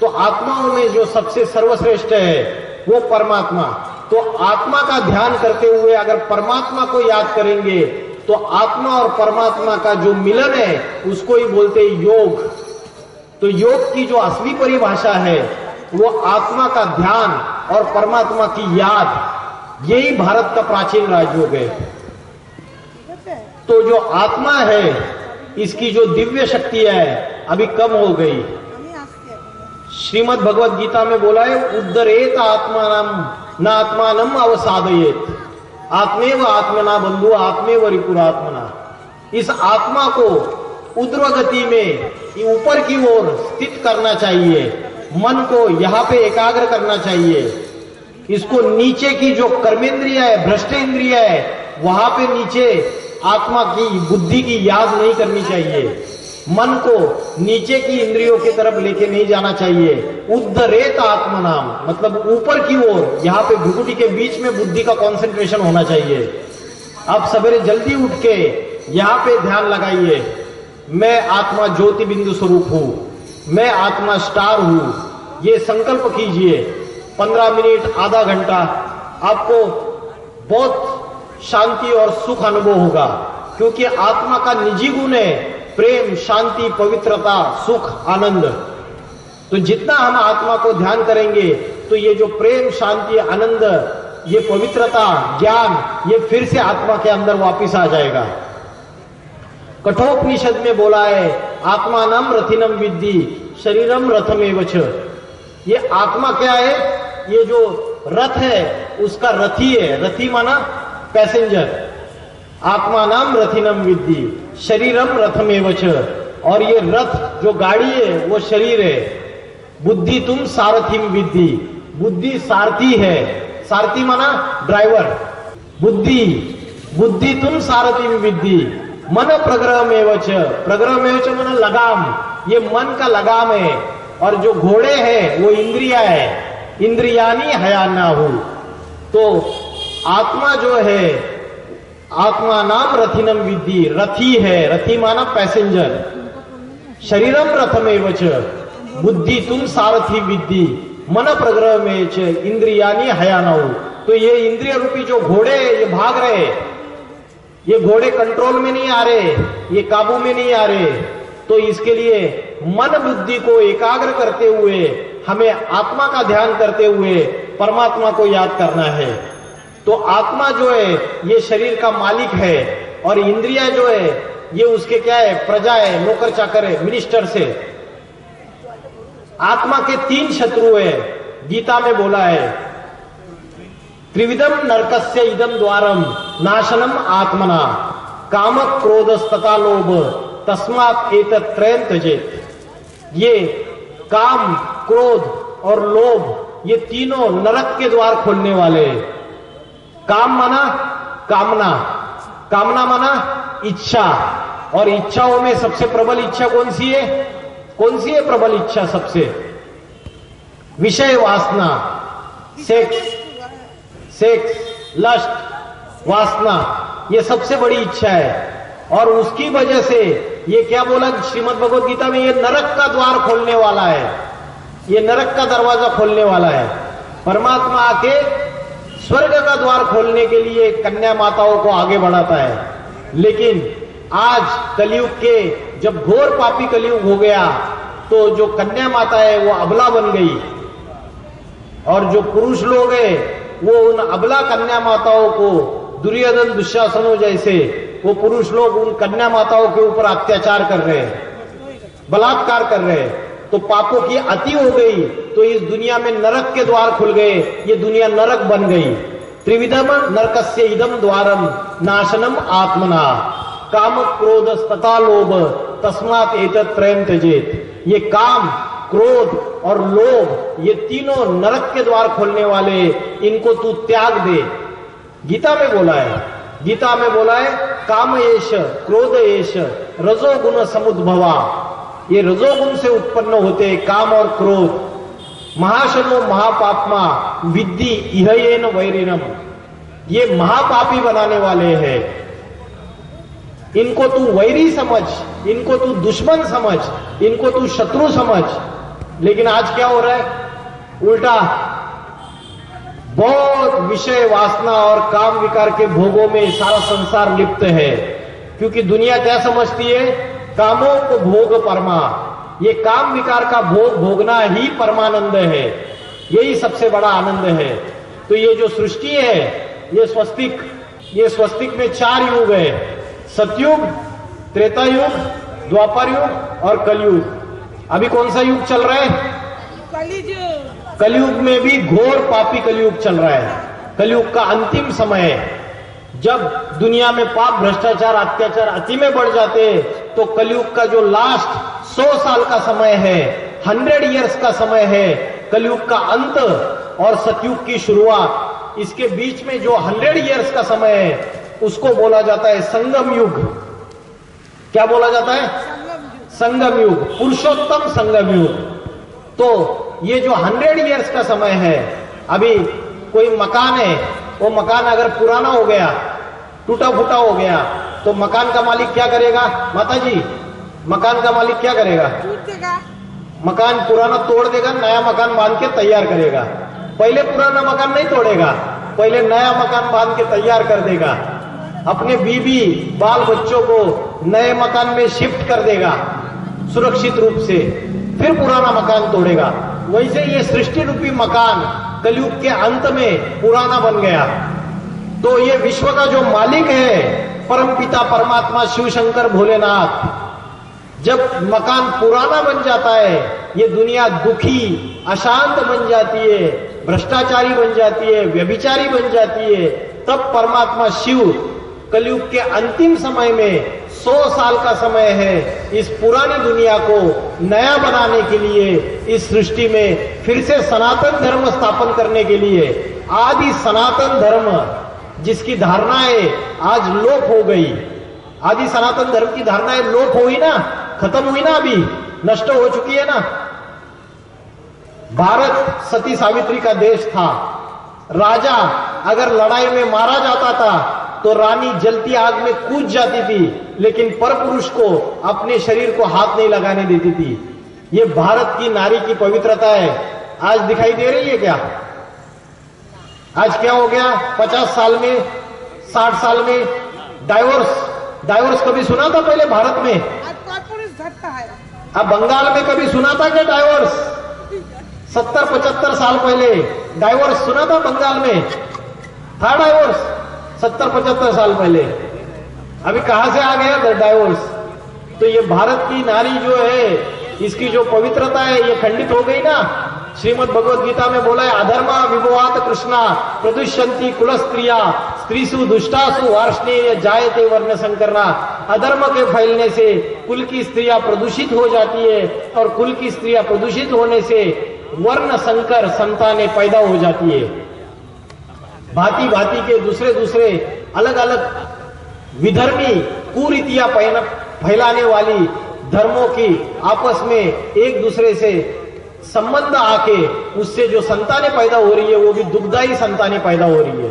तो आत्माओं में जो सबसे सर्वश्रेष्ठ है वो परमात्मा। तो आत्मा का ध्यान करते हुए अगर परमात्मा को याद करेंगे तो आत्मा और परमात्मा का जो मिलन है उसको ही बोलते हैं योग। तो योग की जो असली परिभाषा है वो आत्मा का ध्यान और परमात्मा की याद, यही भारत का प्राचीन राजयोग है। तो जो आत्मा है, इसकी जो दिव्य शक्ति है अभी कम हो गई। श्रीमद् भगवद गीता में बोला है, उद्धरेत आत्मानम न आत्मानम अवसादयेत, आत्मेव आत्मना बंधु आत्मेव रिपुरात्मना। इस आत्मा को ऊर्ध्वगति में ऊपर की ओर स्थित करना चाहिए, मन को यहां पे एकाग्र करना चाहिए। इसको नीचे की जो कर्मेंद्रिय है, भ्रष्ट इंद्रिय है, वहां पे नीचे आत्मा की, बुद्धि की याद नहीं करनी चाहिए। मन को नीचे की इंद्रियों की तरफ लेके नहीं जाना चाहिए। उद्धरेत आत्मनाम मतलब ऊपर की ओर, यहां पे भ्रुकुटी के बीच में बुद्धि का कंसंट्रेशन होना चाहिए। आप सवेरे जल्दी उठ के यहां पे ध्यान लगाइए, मैं आत्मा ज्योति बिंदु स्वरूप हूं, मैं आत्मा स्टार हूं। ये संकल्प कीजिए 15 मिनट, आधा घंटा, आपको बहुत शांति और सुख अनुभव होगा। क्योंकि आत्मा का निजी गुण है प्रेम, शांति, पवित्रता, सुख, आनंद। तो जितना हम आत्मा को ध्यान करेंगे तो ये जो प्रेम, शांति, आनंद, ये पवित्रता, ज्ञान, ये फिर से आत्मा के अंदर वापिस आ जाएगा। कठोपनिषद में बोला है, आत्मानम रथिनम विद्धि शरीरम रथमेव च। ये आत्मा क्या है? ये जो रथ है उसका रथी है। रथी माना पैसेंजर। आत्मानम रथिनम विद्धि शरीरम रथमेव च। और ये रथ जो गाड़ी है वो शरीर है। बुद्धि तुम सारथिम विद्धि, बुद्धि सारथी है। सारथी माना ड्राइवर। बुद्धि तुम सारथिम विद्धि मन प्रग्रहमेव च। प्रग्रहमेव च माना लगाम, ये मन का लगाम है। और जो घोड़े हैं वो इंद्रिया है। इंद्रियानी हयानाहु। तो आत्मा जो है, आत्मा नाम रथिनम विद्धि, रथी है। रथी माना पैसेंजर। शरीरम रथमेव च, बुद्धि तुम सारथी विद्धि मन प्रग्रह में च इंद्रियानी हयानाहु। तो ये इंद्रिय रूपी जो घोड़े ये भाग रहे, ये घोड़े कंट्रोल में नहीं आ रहे, ये काबू में नहीं आ रहे। तो इसके लिए मन बुद्धि को एकाग्र करते हुए, हमें आत्मा का ध्यान करते हुए परमात्मा को याद करना है। तो आत्मा जो है ये शरीर का मालिक है और इंद्रिया जो है ये उसके क्या है? प्रजा है, नौकर चाकर है, मिनिस्टर से। आत्मा के 3 शत्रु है। गीता में बोला है, त्रिविधम नरकस्य इदम द्वारम नाशनम आत्मना काम क्रोधस्तथा लोभ तस्मात् एतत् त्रयं त्यजेत्। ये काम, क्रोध और लोभ ये तीनों नरक के द्वार खोलने वाले हैं। काम माना कामना, कामना माना इच्छा, और इच्छाओं में सबसे प्रबल इच्छा कौन सी है? कौन सी है प्रबल इच्छा सबसे? विषय वासना, सेक्स, लस्ट, वासना, ये सबसे बड़ी इच्छा है। और उसकी वजह से ये क्या बोला श्रीमद् भगवद गीता में? ये नरक का द्वार खोलने वाला है, ये नरक का दरवाजा खोलने वाला है। परमात्मा आके स्वर्ग का द्वार खोलने के लिए कन्या माताओं को आगे बढ़ाता है। लेकिन आज कलयुग के जब घोर पापी कलयुग हो गया तो जो कन्या माता है वो अबला बन गई, और जो पुरुष लोग हैं वो उन अबला कन्या माताओं को, दुर्योधन दुशासनों जैसे वो पुरुष लोग उन कन्या माताओं के ऊपर अत्याचार कर रहे हैं, बलात्कार कर रहे हैं। तो पापों की अति हो गई तो इस दुनिया में नरक के द्वार खुल गए, ये दुनिया नरक बन गई। त्रिविधम नरकस्य इदम द्वारम नाशनम आत्मना काम क्रोध तथा लोभ तस्मात् एतत् त्रयं त्यजेत। ये काम, क्रोध और लोभ ये तीनों नरक के द्वार खोलने वाले, इनको तू त्याग दे। गीता में बोला है, गीता में बोला है काम एष क्रोध एष रजोगुण समुद्भवा, ये रजोगुण से उत्पन्न होते हैं काम और क्रोध। महाशनो महापापमा विद्धि इहयेन वैरिणम, ये महापापी बनाने वाले हैं, इनको तू वैरी समझ, इनको तू दुश्मन समझ, इनको तू शत्रु समझ। लेकिन आज क्या हो रहा है? उल्टा, बहुत विषय वासना और काम विकार के भोगों में सारा संसार लिप्त है। क्योंकि दुनिया क्या समझती है? कामों को भोग परमा, ये काम विकार का भोग भोगना ही परमानंद है, यही सबसे बड़ा आनंद है। तो ये जो सृष्टि है, ये स्वस्तिक में 4 युग है, सतयुग, त्रेता युग, द्वापर युग और कलयुग। अभी कौन सा युग चल रहा है? कलयुग में भी घोर पापी कलयुग चल रहा है। कलयुग का अंतिम समय है, जब दुनिया में पाप, भ्रष्टाचार, अत्याचार अति में बढ़ जाते हैं, तो कलयुग का जो लास्ट 100 साल का समय है, 100 इयर्स का समय है, कलयुग का अंत और सतयुग की शुरुआत, इसके बीच में जो 100 इयर्स का समय है उसको बोला जाता है संगम युग। क्या बोला जाता है? संगम युग, पुरुषोत्तम संगम युग। तो ये जो 100 इयर्स का समय है, अभी कोई मकान है, वो मकान अगर पुराना हो गया, टूटा फूटा हो गया, तो मकान का मालिक क्या करेगा? माता जी, मकान का मालिक क्या करेगा? मकान पुराना तोड़ देगा, नया मकान बांध के तैयार करेगा। पहले पुराना मकान नहीं तोड़ेगा, पहले नया मकान बांध के तैयार कर देगा, अपने बीवी बाल बच्चों को नए मकान में शिफ्ट कर देगा सुरक्षित रूप से, फिर पुराना मकान तोड़ेगा। वैसे ये सृष्टि रूपी मकान कलयुग के अंत में पुराना बन गया। तो ये विश्व का जो मालिक है, परमपिता परमात्मा शिव शंकर भोलेनाथ, जब मकान पुराना बन जाता है, ये दुनिया दुखी, अशांत बन जाती है, भ्रष्टाचारी बन जाती है, व्यभिचारी बन जाती है, तब परमात्मा शिव कलयुग के अंतिम समय में 100 साल का समय है, इस पुरानी दुनिया को नया बनाने के लिए, इस सृष्टि में फिर से सनातन धर्म स्थापन करने के लिए, आदि सनातन धर्म जिसकी धारणाएं आज लोप हो गई, आदि सनातन धर्म की धारणाएं लोप हुई ना, खत्म हुई ना, अभी नष्ट हो चुकी है ना। भारत सती सावित्री का देश था। राजा अगर लड़ाई में मारा जाता था तो रानी जलती आग में कूद जाती थी, लेकिन परपुरुष को अपने शरीर को हाथ नहीं लगाने देती थी। ये भारत की नारी की पवित्रता है। आज दिखाई दे रही है क्या? आज क्या हो गया? 50 साल में, 60 साल में डाइवोर्स कभी सुना था पहले भारत में? अब बंगाल में कभी सुना था क्या डाइवोर्स? 70-75 साल पहले डाइवोर्स सुना था बंगाल में? था डाइवोर्स 70-75 साल पहले? अभी कहां से आ गया डाइवोर्स? तो ये भारत की नारी जो है, इसकी जो पवित्रता है, ये खंडित हो गई ना। श्रीमद् भगवद गीता में बोला है, अधर्मा विभवात कृष्णा प्रदुष्यंती कुल स्त्रिया स्त्रीसु दुष्टासु वार्ष्णेय जायते वर्ण संकरना। अधर्म के फैलने से कुल की स्त्रियां प्रदूषित हो जाती है, और कुल की स्त्रियां प्रदूषित होने से वर्ण संकर संतानें पैदा हो जाती है। भांति भांति के दूसरे दूसरे अलग अलग विधर्मी कुरीतियां फैलाने वाली धर्मों की आपस में एक दूसरे से संबंध आके उससे जो संतानें पैदा हो रही है वो भी दुखदायी संतानें पैदा हो रही है।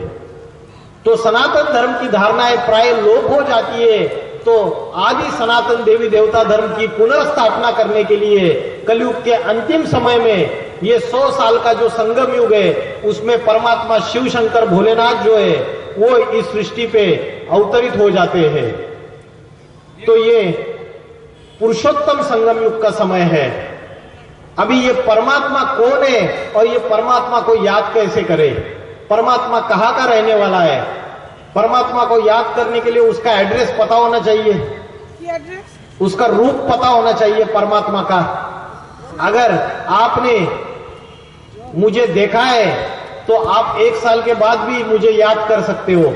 तो सनातन धर्म की धारणाएं प्राय लोप हो जाती है। तो आदि सनातन देवी देवता धर्म की पुनर्स्थापना करने के लिए कलयुग के अंतिम समय में ये 100 साल का जो संगम युग है उसमें परमात्मा शिव शंकर भोलेनाथ जो है वो इस सृष्टि पे अवतरित हो जाते हैं। तो ये पुरुषोत्तम संगम युग का समय है। अभी ये परमात्मा कौन है और ये परमात्मा को याद कैसे करे? परमात्मा कहाँ का रहने वाला है? परमात्मा को याद करने के लिए उसका एड्रेस पता होना चाहिए, उसका रूप पता होना चाहिए परमात्मा का। अगर आपने मुझे देखा है तो आप 1 साल के बाद भी मुझे याद कर सकते हो,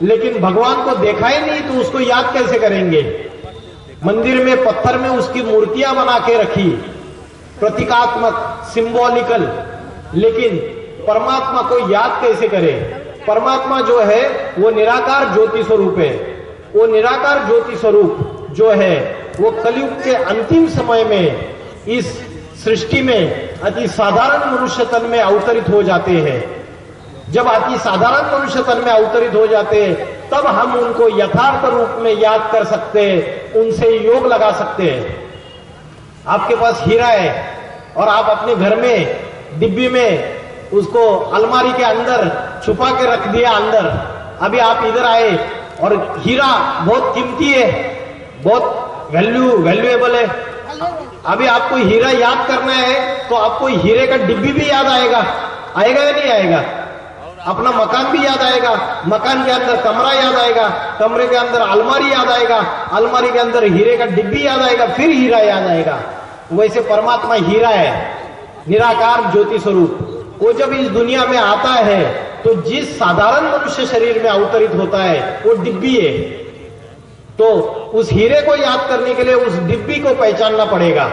लेकिन भगवान को देखा ही नहीं तो उसको याद कैसे करेंगे? मंदिर में पत्थर में उसकी मूर्तियां बना के रखी, प्रतीकात्मक, सिंबॉलिकल, लेकिन परमात्मा को याद कैसे करें? परमात्मा जो है वो निराकार ज्योति स्वरूप है। वो निराकार ज्योति स्वरूप जो है वो कलयुग के अंतिम समय में इस सृष्टि में अति साधारण मनुष्य तन में अवतरित हो जाते हैं। जब अति साधारण मनुष्य तन में अवतरित हो जाते हैं तब हम उनको यथार्थ रूप में याद कर सकते हैं, उनसे योग लगा सकते हैं। आपके पास हीरा है और आप अपने घर में डिब्बी में उसको अलमारी के अंदर छुपा के रख दिया अंदर। अभी आप इधर आए और हीरा बहुत कीमती है, बहुत वैल्यूएबल है। अभी आपको हीरा याद करना है तो आपको हीरे का डिब्बी भी याद आएगा या नहीं आएगा? अपना मकान भी याद आएगा, मकान के अंदर कमरा याद आएगा, कमरे के अंदर अलमारी याद आएगा, अलमारी के अंदर हीरे का डिब्बी याद आएगा, फिर हीरा याद आएगा। वैसे परमात्मा हीरा है, निराकार ज्योति स्वरूप। वो जब इस दुनिया में आता है तो जिस साधारण मनुष्य शरीर में अवतरित होता है वो डिब्बी है। तो उस हीरे को याद करने के लिए उस डिब्बी को पहचानना पड़ेगा,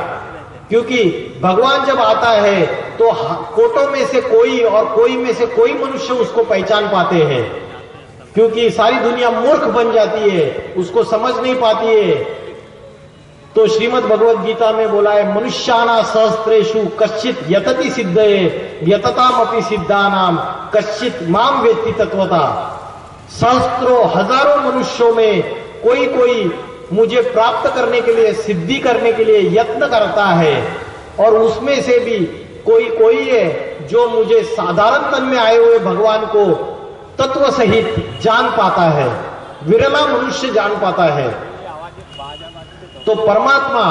क्योंकि भगवान जब आता है तो कोटों में से कोई और कोई में से कोई मनुष्य उसको पहचान पाते हैं, क्योंकि सारी दुनिया मूर्ख बन जाती है, उसको समझ नहीं पाती है। तो श्रीमद् भगवद गीता में बोला है, मनुष्याना सहस्त्रेषु कश्चित यतति सिद्धये यततामपि सिद्धानाम कश्चित माम वेत्ति तत्वता। सहस्त्रों हजारों मनुष्यों में कोई कोई मुझे प्राप्त करने के लिए, सिद्धि करने के लिए यत्न करता है, और उसमें से भी कोई कोई है जो मुझे साधारण तन में आए हुए भगवान को तत्व सहित जान पाता है। विरला मनुष्य जान पाता है। तो परमात्मा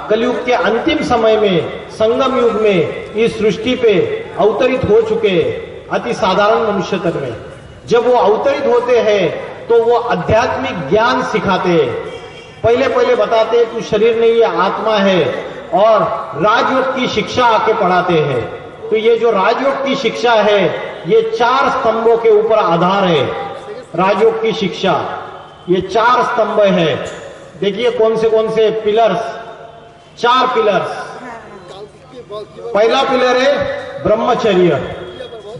कलयुग के अंतिम समय में, संगम युग में इस सृष्टि पे अवतरित हो चुके अति साधारण मनुष्य तन में। जब वो अवतरित होते हैं तो वो आध्यात्मिक ज्ञान सिखाते हैं। पहले पहले बताते हैं तू शरीर नहीं है, आत्मा है, और राजयोग की शिक्षा आके पढ़ाते हैं। तो ये जो राजयोग की शिक्षा है ये 4 स्तंभों के ऊपर आधार है। राजयोग की शिक्षा ये 4 स्तंभ है। देखिए कौन से पिलर्स, 4 पिलर्स। पहला पिलर है ब्रह्मचर्य,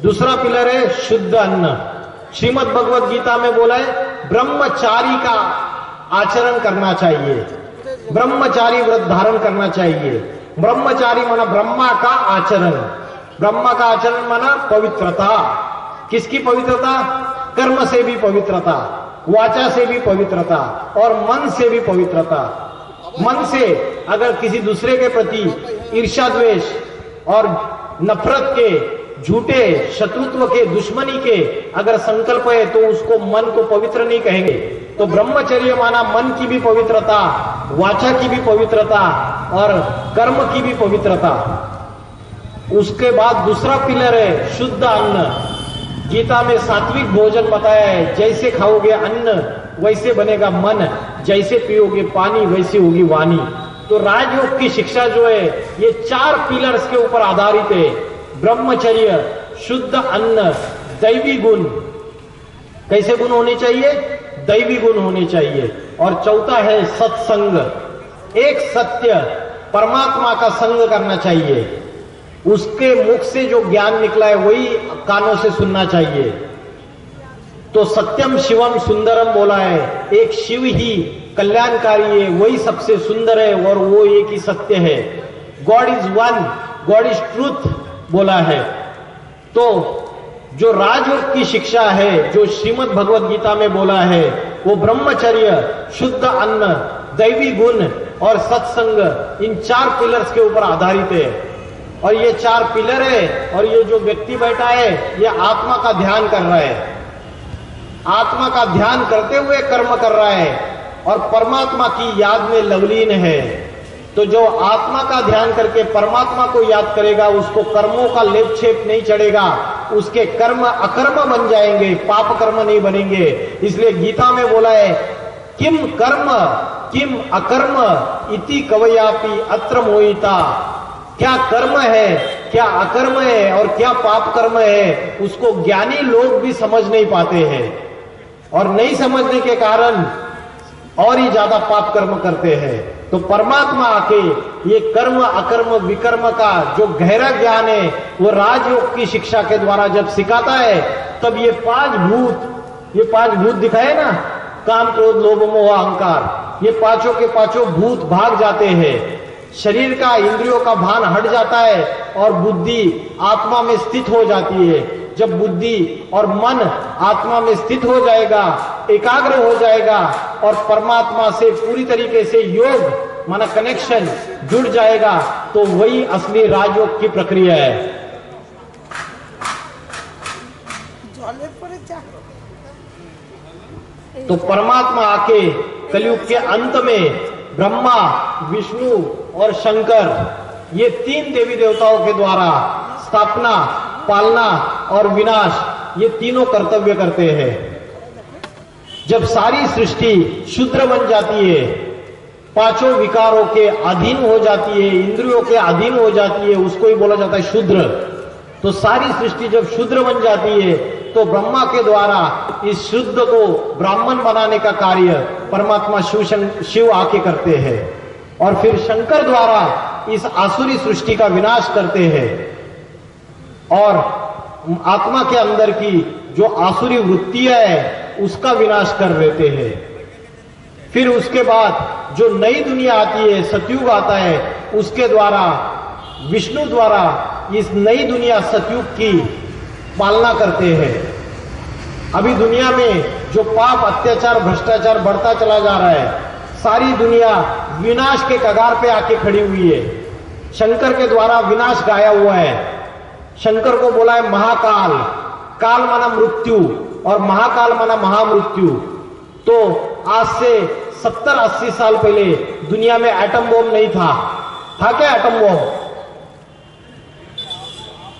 दूसरा पिलर है शुद्ध अन्न। श्रीमद् भगवद गीता में बोला है ब्रह्मचारी का आचरण करना चाहिए, ब्रह्मचारी व्रत धारण करना चाहिए। ब्रह्मचारी माना ब्रह्मा का आचरण, ब्रह्मा का आचरण माना पवित्रता। किसकी पवित्रता? कर्म से भी पवित्रता, वाचा से भी पवित्रता, और मन से भी पवित्रता। मन से अगर किसी दूसरे के प्रति ईर्ष्या द्वेष और नफरत के, झूठे शत्रुत्व के, दुश्मनी के अगर संकल्प है तो उसको मन को पवित्र नहीं कहेंगे। तो ब्रह्मचर्य माना मन की भी पवित्रता, वाचा की भी पवित्रता और कर्म की भी पवित्रता। उसके बाद दूसरा पिलर है शुद्ध अन्न। गीता में सात्विक भोजन बताया है, जैसे खाओगे अन्न वैसे बनेगा मन, जैसे पियोगे पानी वैसे होगी वाणी। तो राजयोग की शिक्षा जो है ये 4 पिलर्स के ऊपर आधारित है। ब्रह्मचर्य, शुद्ध अन्न, दैवी गुण। कैसे गुण होने चाहिए? दैवी गुण होने चाहिए। और चौथा है सत्संग, एक सत्य परमात्मा का संग करना चाहिए। उसके मुख से जो ज्ञान निकला है वही कानों से सुनना चाहिए। तो सत्यम शिवम सुंदरम बोला है, एक शिव ही कल्याणकारी है, वही सबसे सुंदर है और वो एक ही सत्य है। God is one, God is truth बोला है। तो जो राजयोग की शिक्षा है, जो श्रीमद् भगवद गीता में बोला है, वो ब्रह्मचर्य, शुद्ध अन्न, दैवी गुण और सत्संग, इन 4 पिलर्स के ऊपर आधारित है। और ये 4 पिलर है, और ये जो व्यक्ति बैठा है ये आत्मा का ध्यान कर रहा है, आत्मा का ध्यान करते हुए कर्म कर रहा है और परमात्मा की याद में लवलीन है। तो जो आत्मा का ध्यान करके परमात्मा को याद करेगा, उसको कर्मों का लेप छेप नहीं चढ़ेगा, उसके कर्म अकर्म बन जाएंगे, पाप कर्म नहीं बनेंगे। इसलिए गीता में बोला है, किम कर्म किम अकर्म इति कवयापि अत्र मोहिता। क्या कर्म है, क्या अकर्म है और क्या पाप कर्म है, उसको ज्ञानी लोग भी समझ नहीं पाते हैं, और नहीं समझने के कारण और ही ज्यादा पाप कर्म करते हैं। तो परमात्मा आके ये कर्म अकर्म विकर्म का जो गहरा ज्ञान है वो राजयोग की शिक्षा के द्वारा जब सिखाता है, तब ये 5 भूत दिखाए ना, काम क्रोध लोभ मोह अहंकार, ये पांचों के पांचों भूत भाग जाते हैं। शरीर का इंद्रियों का भान हट जाता है और बुद्धि आत्मा में स्थित हो जाती है। जब बुद्धि और मन आत्मा में स्थित हो जाएगा, एकाग्र हो जाएगा और परमात्मा से पूरी तरीके से योग माना कनेक्शन जुड़ जाएगा, तो वही असली राजयोग की प्रक्रिया है। तो परमात्मा आके कलयुग के अंत में ब्रह्मा, विष्णु और शंकर, ये 3 देवी देवताओं के द्वारा स्थापना, पालना और विनाश, ये तीनों कर्तव्य करते हैं। जब सारी सृष्टि शूद्र बन जाती है, 5 विकारों के अधीन हो जाती है, इंद्रियों के अधीन हो जाती है, उसको ही बोला जाता है शूद्र। तो सारी सृष्टि जब शूद्र बन जाती है, तो ब्रह्मा के द्वारा इस शुद्ध को ब्राह्मण बनाने का कार्य परमात्मा शिव आके करते हैं, और फिर शंकर द्वारा इस आसुरी सृष्टि का विनाश करते हैं और आत्मा के अंदर की जो आसुरी वृत्तियां है उसका विनाश कर देते हैं। फिर उसके बाद जो नई दुनिया आती है, सतयुग आता है, उसके द्वारा विष्णु द्वारा इस नई दुनिया सतयुग की पालना करते हैं। अभी दुनिया में जो पाप, अत्याचार, भ्रष्टाचार बढ़ता चला जा रहा है, सारी दुनिया विनाश के कगार पे आके खड़ी हुई है। शंकर के द्वारा विनाश गाया हुआ है। शंकर को बोला है महाकाल, काल माना मृत्यु और महाकाल माना महामृत्यु। तो आज से 70-80 साल पहले दुनिया में एटम बॉम्ब नहीं था क्या एटम बॉम्ब?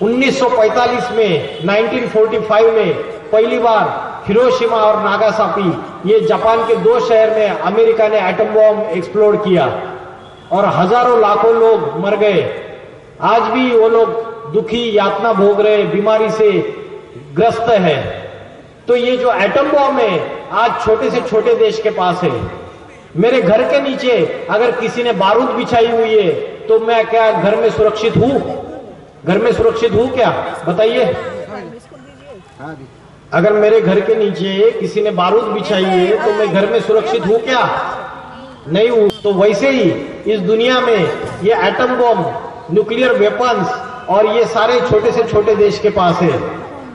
1945 में, 1945 में पहली बार हिरोशिमा और नागासाकी, ये जापान के 2 शहर में अमेरिका ने एटम बॉम्ब एक्सप्लोड किया और हजारों लाखों लोग मर गए। आज भी वो लोग दुखी, यातना भोग रहे, बीमारी से ग्रस्त है। तो ये जो एटम बॉम्ब है आज छोटे से छोटे देश के पास है। मेरे घर के नीचे अगर किसी ने बारूद बिछाई हुई है तो मैं क्या घर में सुरक्षित हूं? घर में सुरक्षित हूं क्या? बताइए। अगर मेरे घर के नीचे किसी ने बारूद बिछाई है तो मैं घर में सुरक्षित हूं क्या? नहीं हूं। तो वैसे ही इस दुनिया में ये एटम बॉम्ब, न्यूक्लियर वेपन्स और ये सारे छोटे से छोटे देश के पास है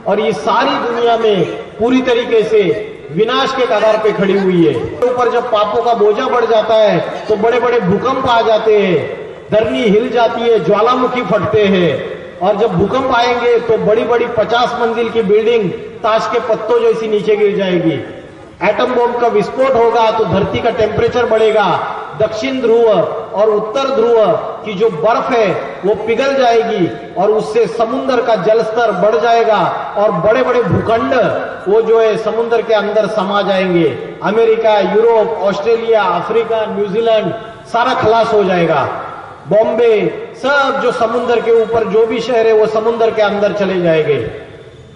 और ये सारी दुनिया में पूरी तरीके से विनाश के कगार पे खड़ी हुई है। ऊपर जब पापों का बोझा बढ़ जाता है तो बड़े बड़े भूकंप आ जाते हैं, धरनी हिल जाती है, ज्वालामुखी फटते हैं और जब भूकंप आएंगे तो बड़ी बड़ी 50 मंजिल की बिल्डिंग ताश के पत्तों जैसी नीचे गिर जाएगी। एटम बॉम्ब का विस्फोट होगा तो धरती का टेम्परेचर बढ़ेगा, दक्षिण ध्रुव और उत्तर ध्रुव की जो बर्फ है वो पिघल जाएगी और उससे समुद्र का जलस्तर बढ़ जाएगा और बड़े बड़े भूखंड वो जो है समुद्र के अंदर समा जाएंगे। America, Europe, Australia, Africa, New Zealand सारा खलास हो जाएगा। बॉम्बे, सब जो समुद्र के ऊपर जो भी शहर है वो समुद्र के अंदर चले जाएंगे।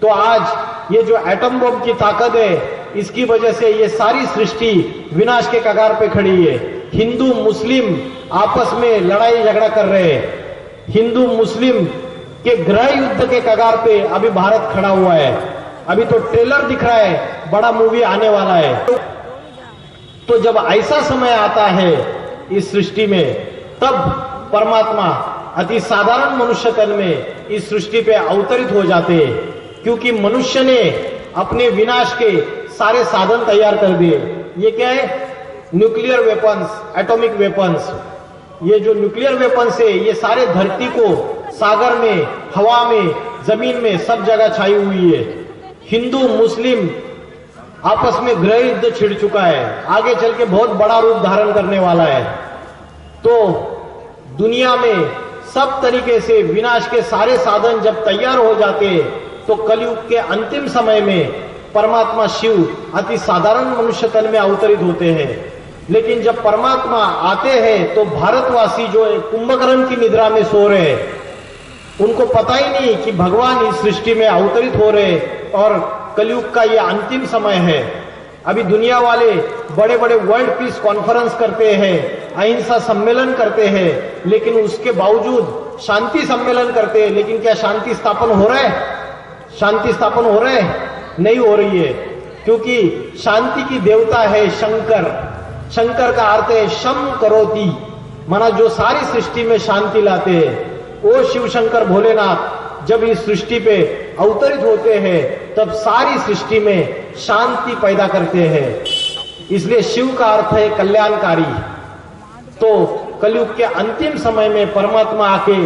तो आज ये जो एटम बॉम्ब की ताकत है, इसकी वजह से ये सारी सृष्टि विनाश के कगार पे खड़ी है। हिंदू मुस्लिम आपस में लड़ाई झगड़ा कर रहे हैं, हिंदू मुस्लिम कि गृह युद्ध के कगार पे अभी भारत खड़ा हुआ है। अभी तो ट्रेलर दिख रहा है, बड़ा मूवी आने वाला है। तो जब ऐसा समय आता है इस सृष्टि में, तब परमात्मा अति साधारण मनुष्य तन में इस सृष्टि पे अवतरित हो जाते हैं, क्योंकि मनुष्य ने अपने विनाश के सारे साधन तैयार कर दिए। ये क्या है? Nuclear weapons, atomic weapons. ये जो न्यूक्लियर वेपन्स है, ये सारे धरती को, सागर में, हवा में, जमीन में, सब जगह छाई हुई है। हिंदू मुस्लिम आपस में गृह युद्ध छिड़ चुका है, आगे चल के बहुत बड़ा रूप धारण करने वाला है। तो दुनिया में सब तरीके से विनाश के सारे साधन जब तैयार हो जाते हैं, तो कलयुग के अंतिम समय में परमात्मा शिव अति साधारण मनुष्य तन में अवतरित होते हैं। लेकिन जब परमात्मा आते हैं तो भारतवासी जो कुंभकर्ण की निद्रा में सो रहे हैं, उनको पता ही नहीं कि भगवान इस सृष्टि में अवतरित हो रहे और कलयुग का ये अंतिम समय है। अभी दुनिया वाले बड़े बड़े वर्ल्ड पीस कॉन्फ्रेंस करते हैं, अहिंसा सम्मेलन करते हैं, लेकिन उसके बावजूद शांति सम्मेलन करते हैं, लेकिन क्या शांति स्थापन हो रहा है? शांति स्थापन हो रहा है? नहीं हो रही है, क्योंकि शांति की देवता है शंकर। शंकर का अर्थ है शम करोति, माना जो सारी सृष्टि में शांति लाते हैं। वो शिव शंकर भोलेनाथ जब इस सृष्टि पे अवतरित होते हैं, तब सारी सृष्टि में शांति पैदा करते हैं। इसलिए शिव का अर्थ है कल्याणकारी। तो कलयुग के अंतिम समय में परमात्मा आके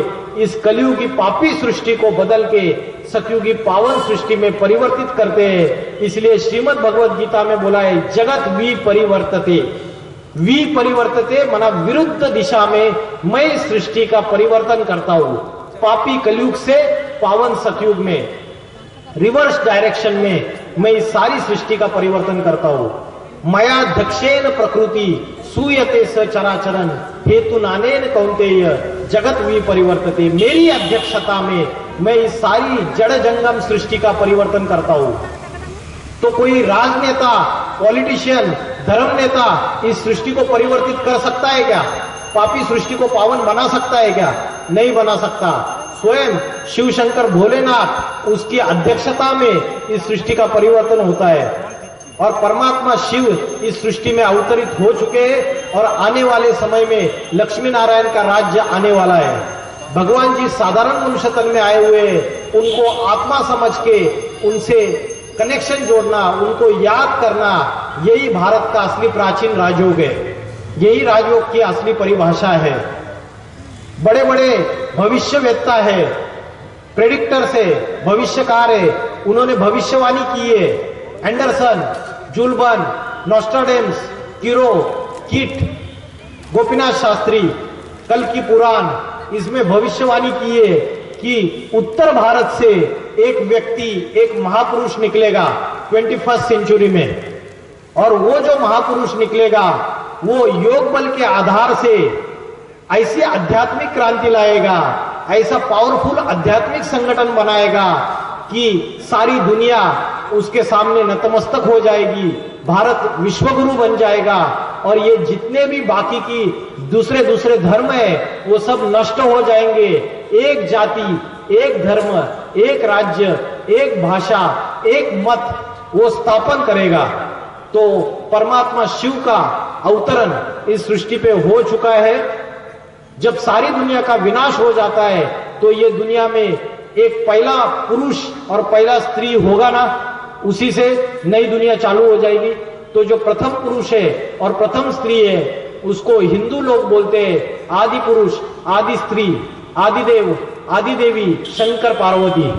इस कलयुगी पापी सृष्टि को बदल के सतयुगी पावन सृष्टि में परिवर्तित करते हैं। इसलिए श्रीमद् भगवद गीता में बोला है, जगत विपरिवर्तते। विपरिवर्तते माना विरुद्ध दिशा में मैं इस सृष्टि का परिवर्तन करता हूं। पापी कलयुग से पावन सतयुग में, रिवर्स डायरेक्शन में मैं इस सारी सृष्टि का परिवर्तन करता हूं। मया दक्षेण प्रकृति सूयते स चराचरन हेतु नानेन कौंतेय जगत विपरिवर्तते। मेरी अध्यक्षता में मैं इस सारी जड़ जंगम सृष्टि का परिवर्तन करता हूं। तो कोई राजनेता, पॉलिटिशियन, धर्म नेता इस सृष्टि को परिवर्तित कर सकता है क्या? पापी सृष्टि को पावन बना सकता है क्या? नहीं बना सकता। स्वयं शिव शंकर भोलेनाथ, उसकी अध्यक्षता में इस सृष्टि का परिवर्तन होता है। और परमात्मा शिव इस सृष्टि में अवतरित हो चुके हैं और आने वाले समय में लक्ष्मी नारायण का राज्य आने वाला है। भगवान जी साधारण मनुष्य तन में आए हुए हैं, उनको आत्मा समझ के उनसे कनेक्शन जोड़ना, उनको याद करना, यही भारत का असली प्राचीन राजयोग है। यही राजयोग की असली परिभाषा है। बड़े बड़े भविष्यवेत्ता है, प्रेडिक्टर्स है, भविष्यकार है, उन्होंने भविष्यवाणी की है। एंडरसन, जुल्बन, नॉस्ट्राडेम्स, किरो, किट, गोपीनाथ शास्त्री, कल की पुराण, इसमें भविष्यवाणी की है कि उत्तर भारत से एक व्यक्ति, एक महापुरुष निकलेगा 21st सेंचुरी में। और वो जो महापुरुष निकलेगा, वो योग बल के आधार से ऐसी आध्यात्मिक क्रांति लाएगा, ऐसा पावरफुल आध्यात्मिक संगठन बनाएगा कि सारी दुनिया उसके सामने नतमस्तक हो जाएगी। भारत विश्वगुरु बन जाएगा और ये जितने भी बाकी की दूसरे धर्म है, वो सब नष्ट हो जाएंगे। एक जाति, एक धर्म, एक राज्य, एक भाषा, एक मत वो स्थापन करेगा। तो परमात्मा शिव का अवतरण इस सृष्टि पे हो चुका है। जब सारी दुनिया का विनाश हो जाता है, तो ये दुनिया में एक पहला पुरुष और पहला स्त्री होगा ना, उसी से नई दुनिया चालू हो जाएगी। तो जो प्रथम पुरुष है और प्रथम स्त्री है, उसको हिंदू लोग बोलते हैं आदि पुरुष, आदि स्त्री, आदिदेव, आदि देवी, शंकर पार्वती।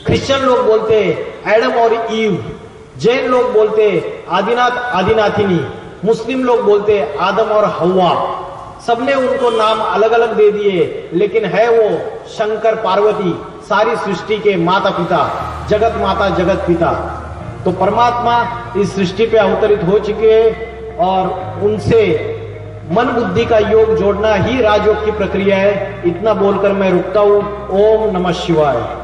क्रिश्चियन लोग बोलते हैं एडम और ईव। जैन लोग बोलते हैं आदिनाथ, आदिनाथिनी। मुस्लिम लोग बोलते हैं आदम और हव्वा। सबने उनको नाम अलग अलग दे दिए, लेकिन है वो शंकर पार्वती, सारी सृष्टि के माता पिता, जगत माता, जगत पिता। तो परमात्मा इस सृष्टि पे अवतरित हो चुके हैं और उनसे मन बुद्धि का योग जोड़ना ही राजयोग की प्रक्रिया है। इतना बोलकर मैं रुकता हूं। ओम नमः शिवाय।